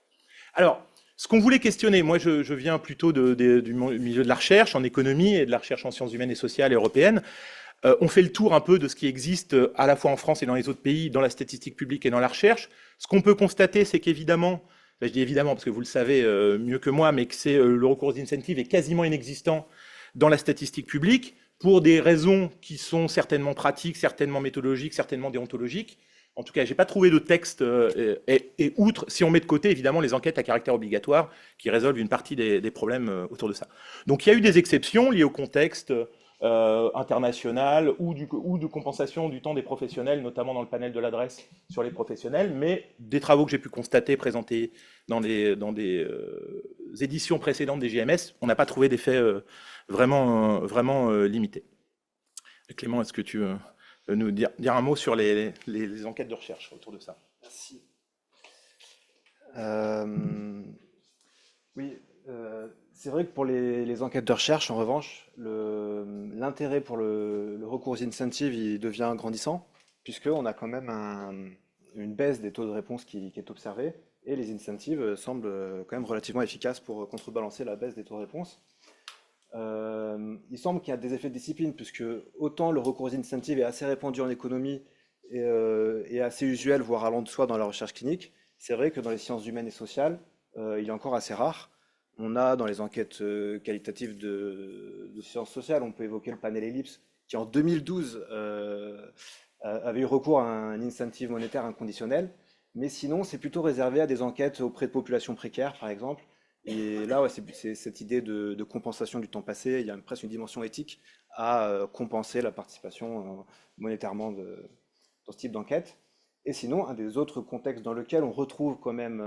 Alors, ce qu'on voulait questionner, moi je viens plutôt du milieu de la recherche en économie et de la recherche en sciences humaines et sociales et européennes. On fait le tour un peu de ce qui existe à la fois en France et dans les autres pays, dans la statistique publique et dans la recherche. Ce qu'on peut constater, c'est qu'évidemment, je dis évidemment parce que vous le savez mieux que moi, mais que le recours aux incentives est quasiment inexistant dans la statistique publique pour des raisons qui sont certainement pratiques, certainement méthodologiques, certainement déontologiques. En tout cas, je n'ai pas trouvé de texte, et outre, si on met de côté, évidemment, les enquêtes à caractère obligatoire qui résolvent une partie des problèmes autour de ça. Donc, il y a eu des exceptions liées au contexte international ou de compensation du temps des professionnels, notamment dans le panel de l'adresse sur les professionnels, mais des travaux que j'ai pu constater, présentés dans des éditions précédentes des JMS, on n'a pas trouvé d'effet vraiment limité. Clément, est-ce que tu veux nous dire un mot sur les enquêtes de recherche autour de ça? Merci. Oui, C'est vrai que pour les enquêtes de recherche, en revanche, l'intérêt pour le recours aux incentives il devient grandissant, puisqu'on a quand même une baisse des taux de réponse qui est observée, et les incentives semblent quand même relativement efficaces pour contrebalancer la baisse des taux de réponse. Il semble qu'il y a des effets de discipline, puisque autant le recours aux incentives est assez répandu en économie et assez usuel, voire allant de soi dans la recherche clinique, c'est vrai que dans les sciences humaines et sociales, il est encore assez rare. On a dans les enquêtes qualitatives de sciences sociales, on peut évoquer le panel Ellipse, qui en 2012 avait eu recours à un incentive monétaire inconditionnel, mais sinon c'est plutôt réservé à des enquêtes auprès de populations précaires, par exemple. Et là, ouais, c'est cette idée de compensation du temps passé, il y a presque une dimension éthique à compenser la participation monétairement dans ce type d'enquête. Et sinon, un des autres contextes dans lequel on retrouve quand même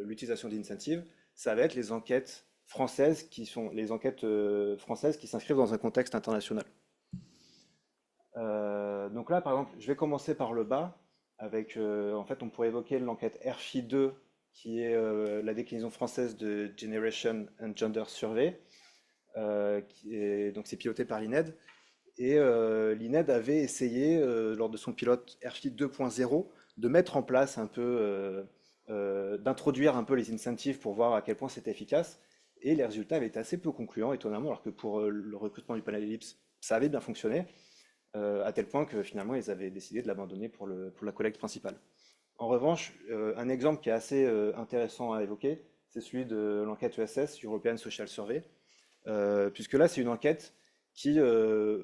l'utilisation d'incentives, ça va être les enquêtes françaises françaises qui s'inscrivent dans un contexte international. Donc là, par exemple, je vais commencer par le bas, avec, en fait, on pourrait évoquer l'enquête RFI2, qui est la déclinaison française de Generation and Gender Survey, donc c'est piloté par l'INED. Et l'INED avait essayé, lors de son pilote RFI 2.0, de mettre en place un peu, d'introduire un peu les incentives pour voir à quel point c'était efficace. Et les résultats avaient été assez peu concluants, étonnamment, alors que pour le recrutement du panel Ellipse, ça avait bien fonctionné, à tel point que finalement, ils avaient décidé de l'abandonner pour la collecte principale. En revanche, un exemple qui est assez intéressant à évoquer, c'est celui de l'enquête ESS, European Social Survey, puisque là, c'est une enquête qui,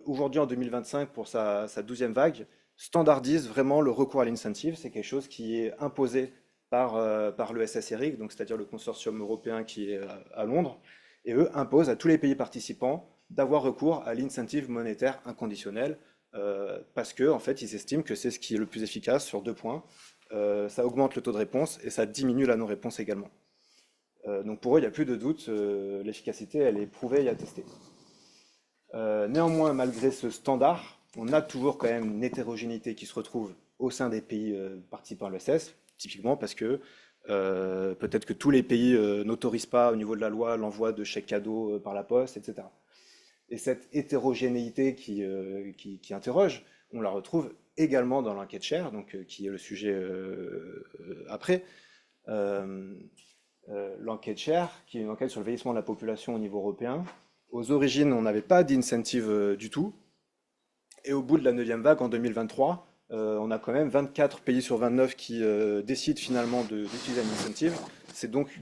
aujourd'hui en 2025, pour sa 12e vague, standardise vraiment le recours à l'incentive. C'est quelque chose qui est imposé par l'ESS-ERIC, donc c'est-à-dire le consortium européen qui est à Londres, et eux imposent à tous les pays participants d'avoir recours à l'incentive monétaire inconditionnel, parce que en fait, ils estiment que c'est ce qui est le plus efficace sur 2 points. Ça augmente le taux de réponse et ça diminue la non-réponse également. Donc pour eux, il n'y a plus de doute, l'efficacité, elle est prouvée et attestée. Néanmoins, malgré ce standard, on a toujours quand même une hétérogénéité qui se retrouve au sein des pays participants à l'ESS, typiquement parce que peut-être que tous les pays n'autorisent pas au niveau de la loi l'envoi de chèques cadeaux par la poste, etc. Et cette hétérogénéité qui interroge, on la retrouve également dans l'enquête Share, donc, qui est le sujet après. L'enquête Share, qui est une enquête sur le vieillissement de la population au niveau européen. Aux origines, on n'avait pas d'incentive du tout. Et au bout de la 9e vague, en 2023, on a quand même 24 pays sur 29 qui décident finalement d'utiliser un incentive. C'est donc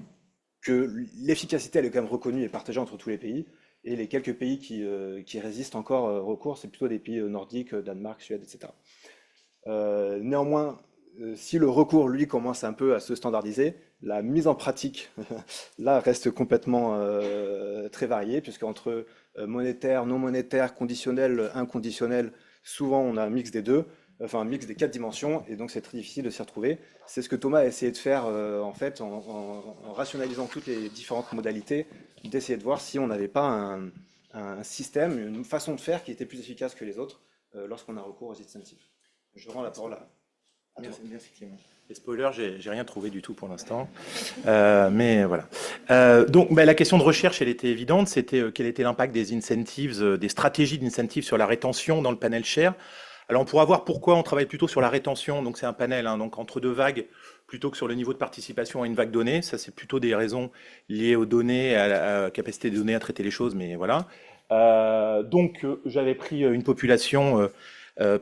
que l'efficacité, elle est quand même reconnue et partagée entre tous les pays. Et les quelques pays qui résistent encore au recours, c'est plutôt des pays nordiques, Danemark, Suède, etc. Néanmoins, si le recours, lui, commence un peu à se standardiser, la mise en pratique, là, reste complètement très variée, puisqu'entre monétaire, non monétaire, conditionnel, inconditionnel, souvent on a un mix des deux, enfin un mix des 4 dimensions, et donc c'est très difficile de s'y retrouver. C'est ce que Thomas a essayé de faire, en fait, en rationalisant toutes les différentes modalités, d'essayer de voir si on n'avait pas un système, une façon de faire qui était plus efficace que les autres lorsqu'on a recours aux incentives. Je rends la parole à toi. Merci Clément. Les spoilers, j'ai rien trouvé du tout pour l'instant, mais voilà. Donc la question de recherche, elle était évidente, c'était quel était l'impact des incentives, des stratégies d'incentives sur la rétention dans le panel Share. Alors on pourra voir pourquoi on travaille plutôt sur la rétention, donc c'est un panel, donc entre 2 vagues, plutôt que sur le niveau de participation à une vague donnée. Ça, c'est plutôt des raisons liées aux données, à la capacité des données à traiter les choses, mais voilà. Donc j'avais pris une population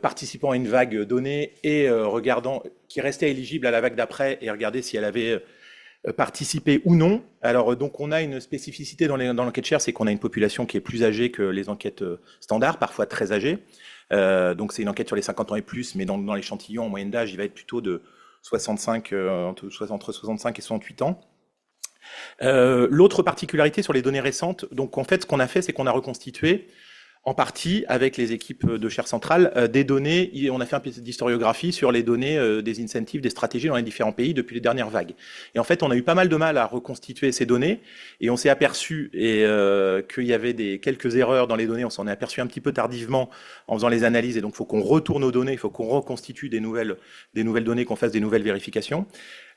participant à une vague donnée et regardant qui restait éligible à la vague d'après et regarder si elle avait participé ou non. Alors donc on a une spécificité dans l'enquête Share, c'est qu'on a une population qui est plus âgée que les enquêtes standards, parfois très âgée. Donc c'est une enquête sur les 50 ans et plus, mais dans l'échantillon en moyenne d'âge, il va être plutôt de 65, entre 65 et 68 ans. L'autre particularité sur les données récentes, donc en fait ce qu'on a fait, c'est qu'on a reconstitué en partie avec les équipes de Chaires Centrales, des données. On a fait un peu d'historiographie sur les données des incentives, des stratégies dans les différents pays depuis les dernières vagues. Et en fait, on a eu pas mal de mal à reconstituer ces données et on s'est aperçu qu'il y avait quelques erreurs dans les données. On s'en est aperçu un petit peu tardivement en faisant les analyses et donc il faut qu'on retourne aux données, il faut qu'on reconstitue des nouvelles données, qu'on fasse des nouvelles vérifications.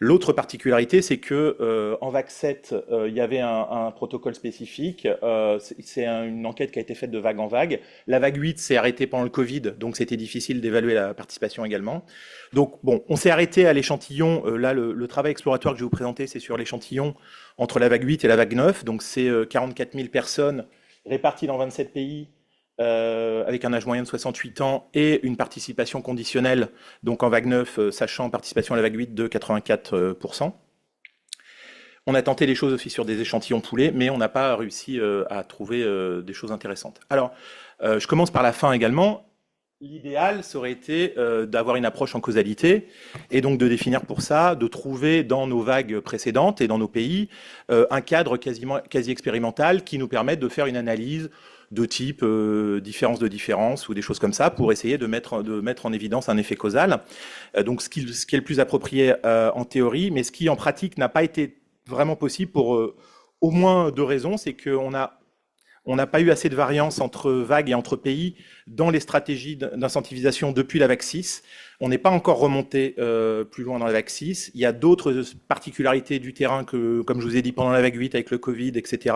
L'autre particularité, c'est que en vague 7, il y avait un protocole spécifique. C'est une enquête qui a été faite de vague en vague. La vague 8 s'est arrêtée pendant le Covid, donc c'était difficile d'évaluer la participation également. Donc bon, on s'est arrêté à l'échantillon. Là, le travail exploratoire que je vais vous présenter, c'est sur l'échantillon entre la vague 8 et la vague 9. Donc c'est 44 000 personnes réparties dans 27 pays. Avec un âge moyen de 68 ans et une participation conditionnelle, donc en vague 9, sachant participation à la vague 8 de 84%. On a tenté les choses aussi sur des échantillons poulets, mais on n'a pas réussi à trouver des choses intéressantes. Alors, je commence par la fin également. L'idéal, ça aurait été d'avoir une approche en causalité et donc de définir pour ça, de trouver dans nos vagues précédentes et dans nos pays un cadre quasi expérimental qui nous permette de faire une analyse de type différence de différence ou des choses comme ça pour essayer de mettre en évidence un effet causal. Donc ce qui est le plus approprié en théorie, mais ce qui en pratique n'a pas été vraiment possible pour au moins 2 raisons. C'est qu'on n'a pas eu assez de variance entre vagues et entre pays dans les stratégies d'incentivisation depuis la vague 6. On n'est pas encore remonté plus loin dans la vague 6. Il y a d'autres particularités du terrain que, comme je vous ai dit, pendant la vague 8 avec le Covid, etc.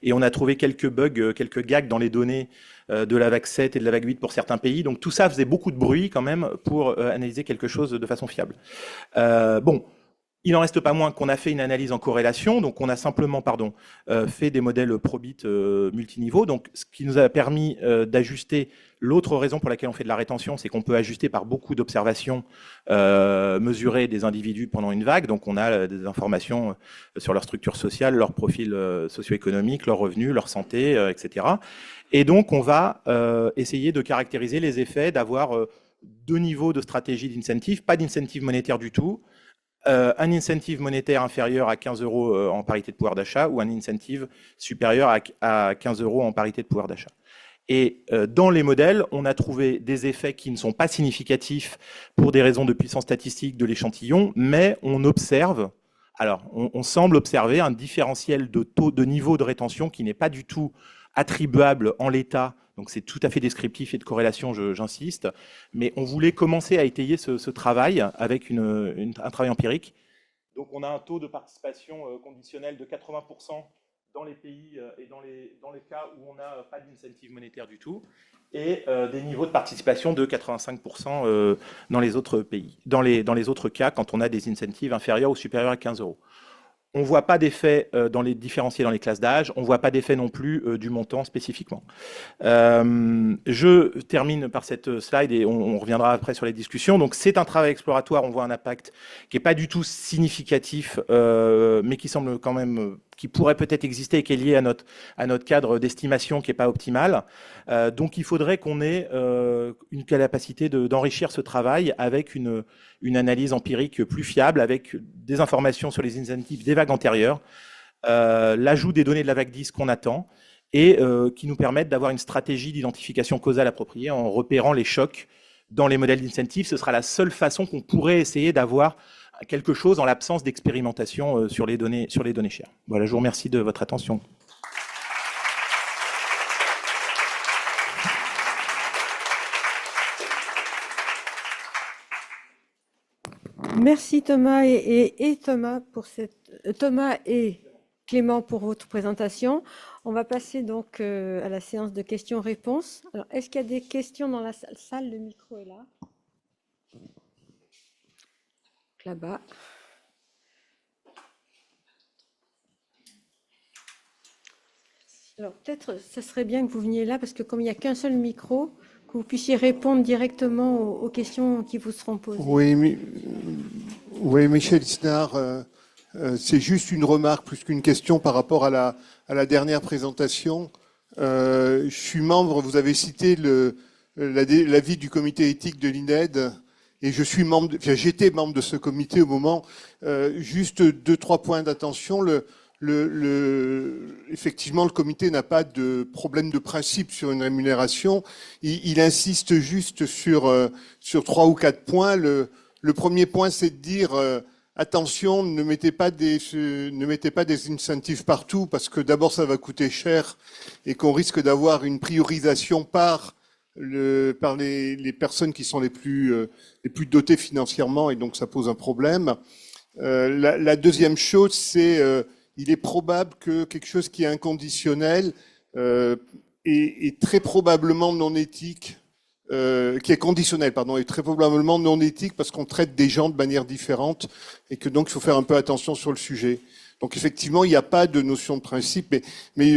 Et on a trouvé quelques bugs, quelques gags dans les données de la vague 7 et de la vague 8 pour certains pays. Donc tout ça faisait beaucoup de bruit quand même pour analyser quelque chose de façon fiable. Bon. Il n'en reste pas moins qu'on a fait une analyse en corrélation, donc on a simplement fait des modèles probit multiniveaux, donc ce qui nous a permis d'ajuster. L'autre raison pour laquelle on fait de la rétention, c'est qu'on peut ajuster par beaucoup d'observations, mesurer des individus pendant une vague, donc on a des informations sur leur structure sociale, leur profil socio-économique, leurs revenus, leur santé, etc. Et donc on va essayer de caractériser les effets d'avoir 2 niveaux de stratégie d'incentive, pas d'incentive monétaire du tout, un incentive monétaire inférieur à 15 € en parité de pouvoir d'achat ou un incentive supérieur à 15 € en parité de pouvoir d'achat. Et dans les modèles, on a trouvé des effets qui ne sont pas significatifs pour des raisons de puissance statistique de l'échantillon, mais on observe, alors on semble observer un différentiel de taux de niveau de rétention qui n'est pas du tout attribuable en l'état. Donc c'est tout à fait descriptif et de corrélation, j'insiste. Mais on voulait commencer à étayer ce travail avec un travail empirique. Donc on a un taux de participation conditionnel de 80% dans les pays et dans les cas où on n'a pas d'incentive monétaire du tout, et des niveaux de participation de 85% dans les autres pays. Dans les autres cas, quand on a des incentives inférieurs ou supérieurs à 15 €. On ne voit pas d'effet dans les différenciés dans les classes d'âge, on ne voit pas d'effet non plus du montant spécifiquement. Je termine par cette slide et on reviendra après sur les discussions. Donc c'est un travail exploratoire, on voit un impact qui n'est pas du tout significatif, mais qui semble quand même, qui pourrait peut-être exister et qui est lié à notre cadre d'estimation qui n'est pas optimal. Donc il faudrait qu'on ait une capacité d'enrichir ce travail avec une analyse empirique plus fiable, avec des informations sur les incentives des vagues antérieures, l'ajout des données de la vague 10 qu'on attend, et qui nous permettent d'avoir une stratégie d'identification causale appropriée en repérant les chocs dans les modèles d'incentives. Ce sera la seule façon qu'on pourrait essayer d'avoir quelque chose en l'absence d'expérimentation sur les données chères. Voilà, je vous remercie de votre attention. Merci Thomas et Thomas et Clément pour votre présentation. On va passer donc à la séance de questions-réponses. Alors, est-ce qu'il y a des questions dans la salle? Le micro est là. Là-bas. Alors, peut-être, ce serait bien que vous veniez là, parce que comme il n'y a qu'un seul micro, que vous puissiez répondre directement aux questions qui vous seront posées. Oui, Michel Isnard, c'est juste une remarque plus qu'une question par rapport à la dernière présentation. Je suis membre, vous avez cité l'avis du comité éthique de l'INED, et je suis j'étais membre de ce comité au moment. Juste 2-3 points d'attention. effectivement, le comité n'a pas de problème de principe sur une rémunération. Il insiste juste sur 3 ou 4 points. Le premier point, c'est de dire attention, ne mettez pas des incentives partout, parce que d'abord, ça va coûter cher et qu'on risque d'avoir une priorisation par les personnes qui sont les plus dotées financièrement, et donc ça pose un problème. La deuxième chose, c'est il est probable que quelque chose qui est inconditionnel est très probablement non éthique, qui est conditionnel, pardon, est très probablement non éthique parce qu'on traite des gens de manière différente et que donc il faut faire un peu attention sur le sujet. Donc effectivement, il n'y a pas de notion de principe, mais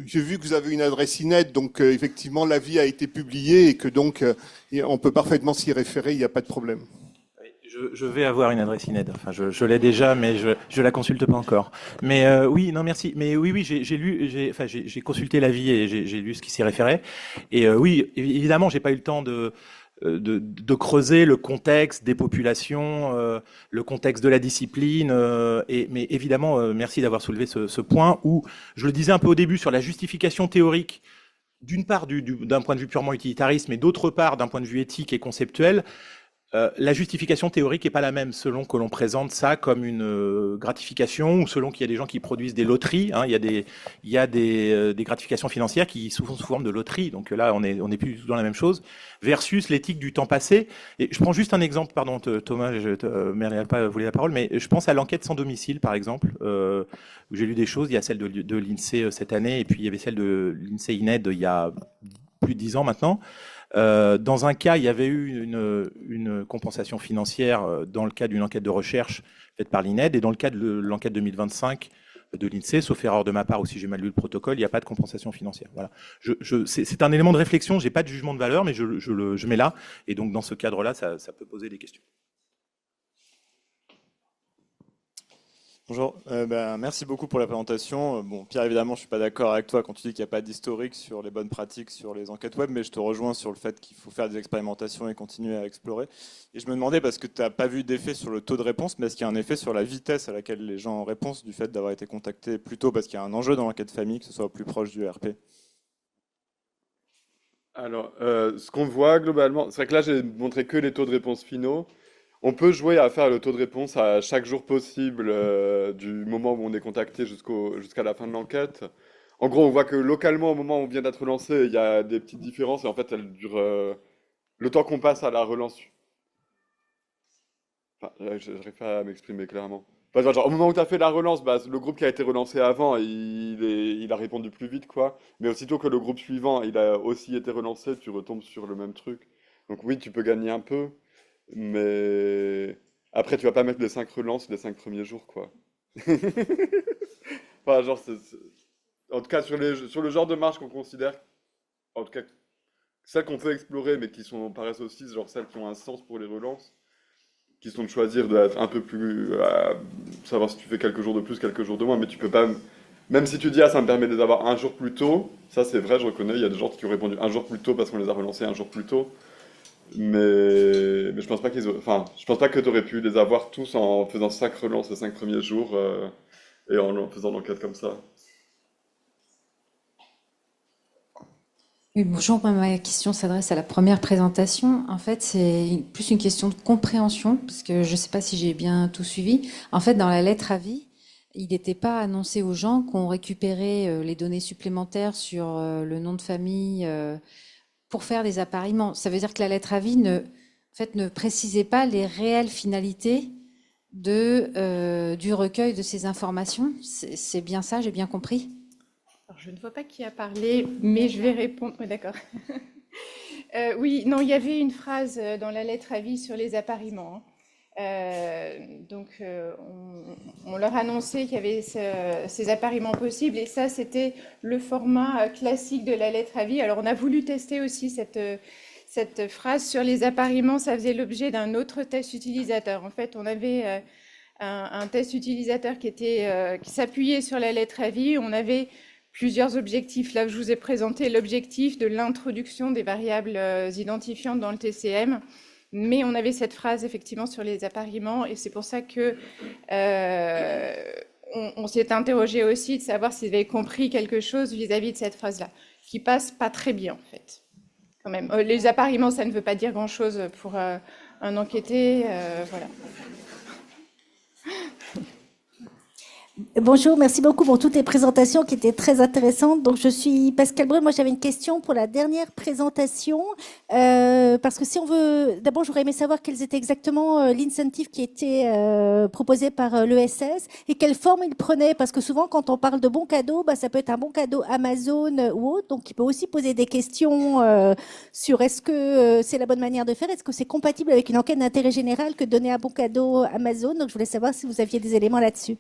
j'ai vu que vous avez une adresse e-net, donc effectivement l'avis a été publié et que donc on peut parfaitement s'y référer, il n'y a pas de problème. Je vais avoir une adresse e-net. Enfin, je l'ai déjà, mais je la consulte pas encore. Mais oui, non, merci. Mais oui, j'ai consulté l'avis et j'ai lu ce qui s'y référait. Et oui, évidemment, j'ai pas eu le temps de creuser le contexte des populations, le contexte de la discipline. Mais évidemment, merci d'avoir soulevé ce point où je le disais un peu au début sur la justification théorique. D'une part, d'un point de vue purement utilitariste, mais d'autre part, d'un point de vue éthique et conceptuel. La justification théorique n'est pas la même selon que l'on présente ça comme une gratification ou selon qu'il y a des gens qui produisent des loteries. Hein, il y a des gratifications financières qui sont sous forme de loterie. Donc là, on est plus dans la même chose. Versus l'éthique du temps passé. Et je prends juste un exemple, pardon Thomas, Myriam pas voulait la parole, mais je pense à l'enquête sans domicile par exemple, où j'ai lu des choses. Il y a celle de l'INSEE cette année et puis il y avait celle de l'INSEE INED il y a plus de 10 ans maintenant. Dans un cas, il y avait eu une compensation financière dans le cadre d'une enquête de recherche faite par l'INED, et dans le cadre de l'enquête 2025 de l'INSEE, sauf erreur de ma part ou si j'ai mal lu le protocole, il n'y a pas de compensation financière. Voilà. C'est un élément de réflexion, j'ai pas de jugement de valeur, mais je mets là, et donc dans ce cadre-là, ça peut poser des questions. Bonjour, merci beaucoup pour la présentation. Bon, Pierre, évidemment, je suis pas d'accord avec toi quand tu dis qu'il n'y a pas d'historique sur les bonnes pratiques sur les enquêtes web, mais je te rejoins sur le fait qu'il faut faire des expérimentations et continuer à explorer. Et je me demandais, parce que tu n'as pas vu d'effet sur le taux de réponse, mais est-ce qu'il y a un effet sur la vitesse à laquelle les gens répondent du fait d'avoir été contactés plus tôt, parce qu'il y a un enjeu dans l'enquête famille, que ce soit au plus proche du ERP? Alors, ce qu'on voit globalement, c'est vrai que là j'ai montré que les taux de réponse finaux. On peut jouer à faire le taux de réponse à chaque jour possible du moment où on est contacté jusqu'à la fin de l'enquête. En gros, on voit que localement, au moment où on vient d'être relancé, il y a des petites différences et en fait, elles durent le temps qu'on passe à la relance. Enfin, je n'arrive pas à m'exprimer clairement. Enfin, genre, au moment où tu as fait la relance, bah, le groupe qui a été relancé avant, il a répondu plus vite, quoi. Mais aussitôt que le groupe suivant, il a aussi été relancé, tu retombes sur le même truc. Donc oui, tu peux gagner un peu. Mais après, tu vas pas mettre les 5 relances les 5 premiers jours, quoi. Enfin, genre, en tout cas, sur le genre de marge qu'on considère, en tout cas, celles qu'on peut explorer, mais qui paraissent aussi, genre celles qui ont un sens pour les relances, qui sont de choisir d'être un peu plus, savoir si tu fais quelques jours de plus, quelques jours de moins, mais tu peux pas, même si tu dis, ah, ça me permet de les avoir un jour plus tôt, ça c'est vrai, je reconnais, il y a des gens qui ont répondu un jour plus tôt parce qu'on les a relancés un jour plus tôt. Mais je pense pas enfin, je pense pas que tu aurais pu les avoir tous en faisant 5 relances les 5 premiers jours et en faisant l'enquête comme ça. Oui, bonjour, moi, ma question s'adresse à la première présentation. En fait, c'est plus une question de compréhension, parce que je ne sais pas si j'ai bien tout suivi. En fait, dans la lettre avis, il n'était pas annoncé aux gens qu'on récupérait les données supplémentaires sur le nom de famille pour faire des appariements. Ça veut dire que la lettre avis en fait, ne précisait pas les réelles finalités du recueil de ces informations. C'est bien ça, j'ai bien compris? Alors, je ne vois pas qui a parlé, mais je vais répondre. Oui, d'accord. Oui, non, il y avait une phrase dans la lettre avis sur les appariements. On leur annonçait qu'il y avait ces appariements possibles, et ça, c'était le format classique de la lettre avis. Alors, on a voulu tester aussi cette phrase sur les appariements. Ça faisait l'objet d'un autre test utilisateur. En fait, on avait un test utilisateur qui s'appuyait sur la lettre avis. On avait plusieurs objectifs. Là, je vous ai présenté l'objectif de l'introduction des variables identifiantes dans le TCM. Mais on avait cette phrase effectivement sur les appariements, et c'est pour ça que on s'est interrogé aussi de savoir s'ils avaient compris quelque chose vis-à-vis de cette phrase-là, qui passe pas très bien en fait. Quand même. Les appariements, ça ne veut pas dire grand-chose pour un enquêté, voilà. Bonjour, merci beaucoup pour toutes les présentations qui étaient très intéressantes. Donc, je suis Pascal Breu. Moi, j'avais une question pour la dernière présentation. Parce que si on veut... D'abord, j'aurais aimé savoir quels étaient exactement l'incentive qui était proposé par l'ESS et quelle forme il prenait. Parce que souvent, quand on parle de bon cadeau, bah, ça peut être un bon cadeau Amazon ou autre. Donc, il peut aussi poser des questions sur est-ce que c'est la bonne manière de faire? Est-ce que c'est compatible avec une enquête d'intérêt général que de donner un bon cadeau Amazon? Donc, je voulais savoir si vous aviez des éléments là-dessus.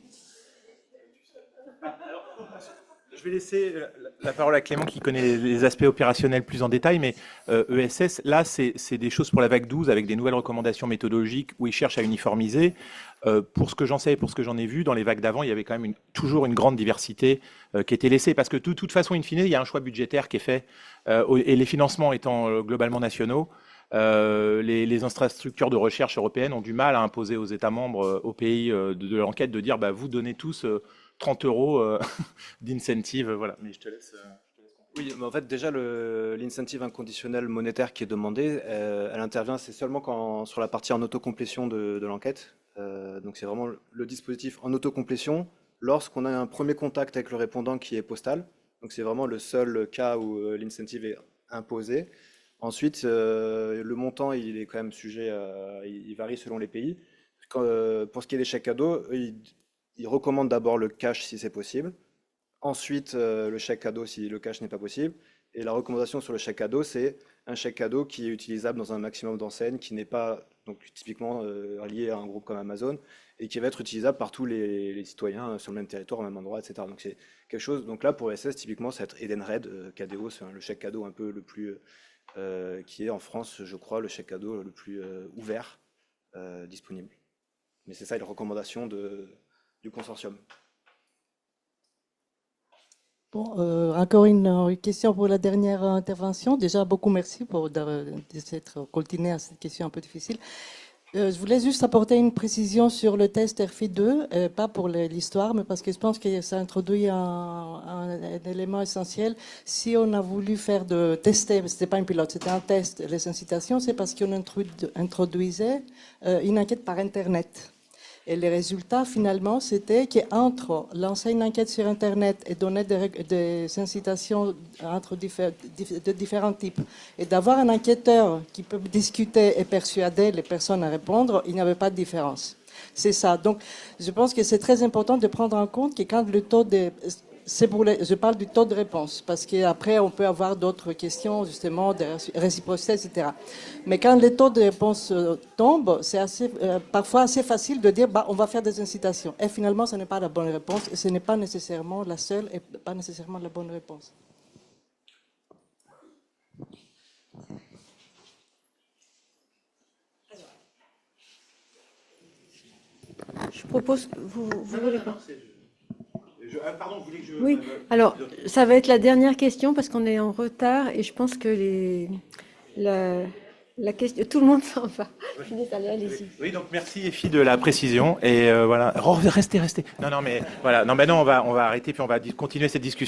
Je vais laisser la parole à Clément qui connaît les aspects opérationnels plus en détail, mais ESS, là, c'est des choses pour la vague 12 avec des nouvelles recommandations méthodologiques où ils cherchent à uniformiser. Pour ce que j'en sais et pour ce que j'en ai vu, dans les vagues d'avant, il y avait quand même toujours une grande diversité qui était laissée parce que de toute façon, in fine, il y a un choix budgétaire qui est fait et les financements étant globalement nationaux, les infrastructures de recherche européennes ont du mal à imposer aux États membres, aux pays de l'enquête de dire bah, vous donnez tous 30 € d'incentive, voilà. Mais je te laisse. Oui, mais en fait, déjà, l'incentive inconditionnel monétaire qui est demandé, elle intervient, c'est seulement sur la partie en autocomplétion de l'enquête. Donc, c'est vraiment le dispositif en autocomplétion lorsqu'on a un premier contact avec le répondant qui est postal. Donc, c'est vraiment le seul cas où l'incentive est imposé. Ensuite, le montant, il est quand même sujet, il varie selon les pays. Pour ce qui est des chèques cadeaux, ils recommandent d'abord le cash si c'est possible. Ensuite, le chèque cadeau si le cash n'est pas possible. Et la recommandation sur le chèque cadeau, c'est un chèque cadeau qui est utilisable dans un maximum d'enseignes, qui n'est pas donc, typiquement lié à un groupe comme Amazon, et qui va être utilisable par tous les citoyens sur le même territoire, au même endroit, etc. Donc c'est quelque chose. Donc là, pour SS, typiquement, ça va être Edenred, KDO, c'est le chèque cadeau un peu le plus, qui est en France, je crois, le chèque cadeau le plus ouvert disponible. Mais c'est ça les recommandations du consortium. Bon, encore une question pour la dernière intervention. Déjà, beaucoup merci de s'être coltiné à cette question un peu difficile. Je voulais juste apporter une précision sur le test RFI2, pas pour l'histoire, mais parce que je pense que ça introduit un élément essentiel. Si on a voulu tester, c'était pas un pilote, c'était un test, les incitations, c'est parce qu'on introduisait une enquête par Internet. Et les résultats, finalement, c'était qu'entre lancer une enquête sur Internet et donner des incitations de différents types, et d'avoir un enquêteur qui peut discuter et persuader les personnes à répondre, il n'y avait pas de différence. C'est ça. Donc, je pense que c'est très important de prendre en compte que quand le taux de... je parle du taux de réponse, parce qu'après, on peut avoir d'autres questions, justement, de réciprocité, etc. Mais quand les taux de réponse tombent, c'est parfois assez facile de dire bah, on va faire des incitations. Et finalement, ce n'est pas la bonne réponse, et ce n'est pas nécessairement la seule et pas nécessairement la bonne réponse. Je propose que vous voulez pas. Pardon, vous voulez que je... Oui, alors ça va être la dernière question parce qu'on est en retard et je pense que la question, tout le monde s'en va. Je suis désolée, allez-y. Oui, donc merci Effie de la précision et voilà. Restez. Non, mais voilà. Non, on va arrêter puis on va continuer cette discussion.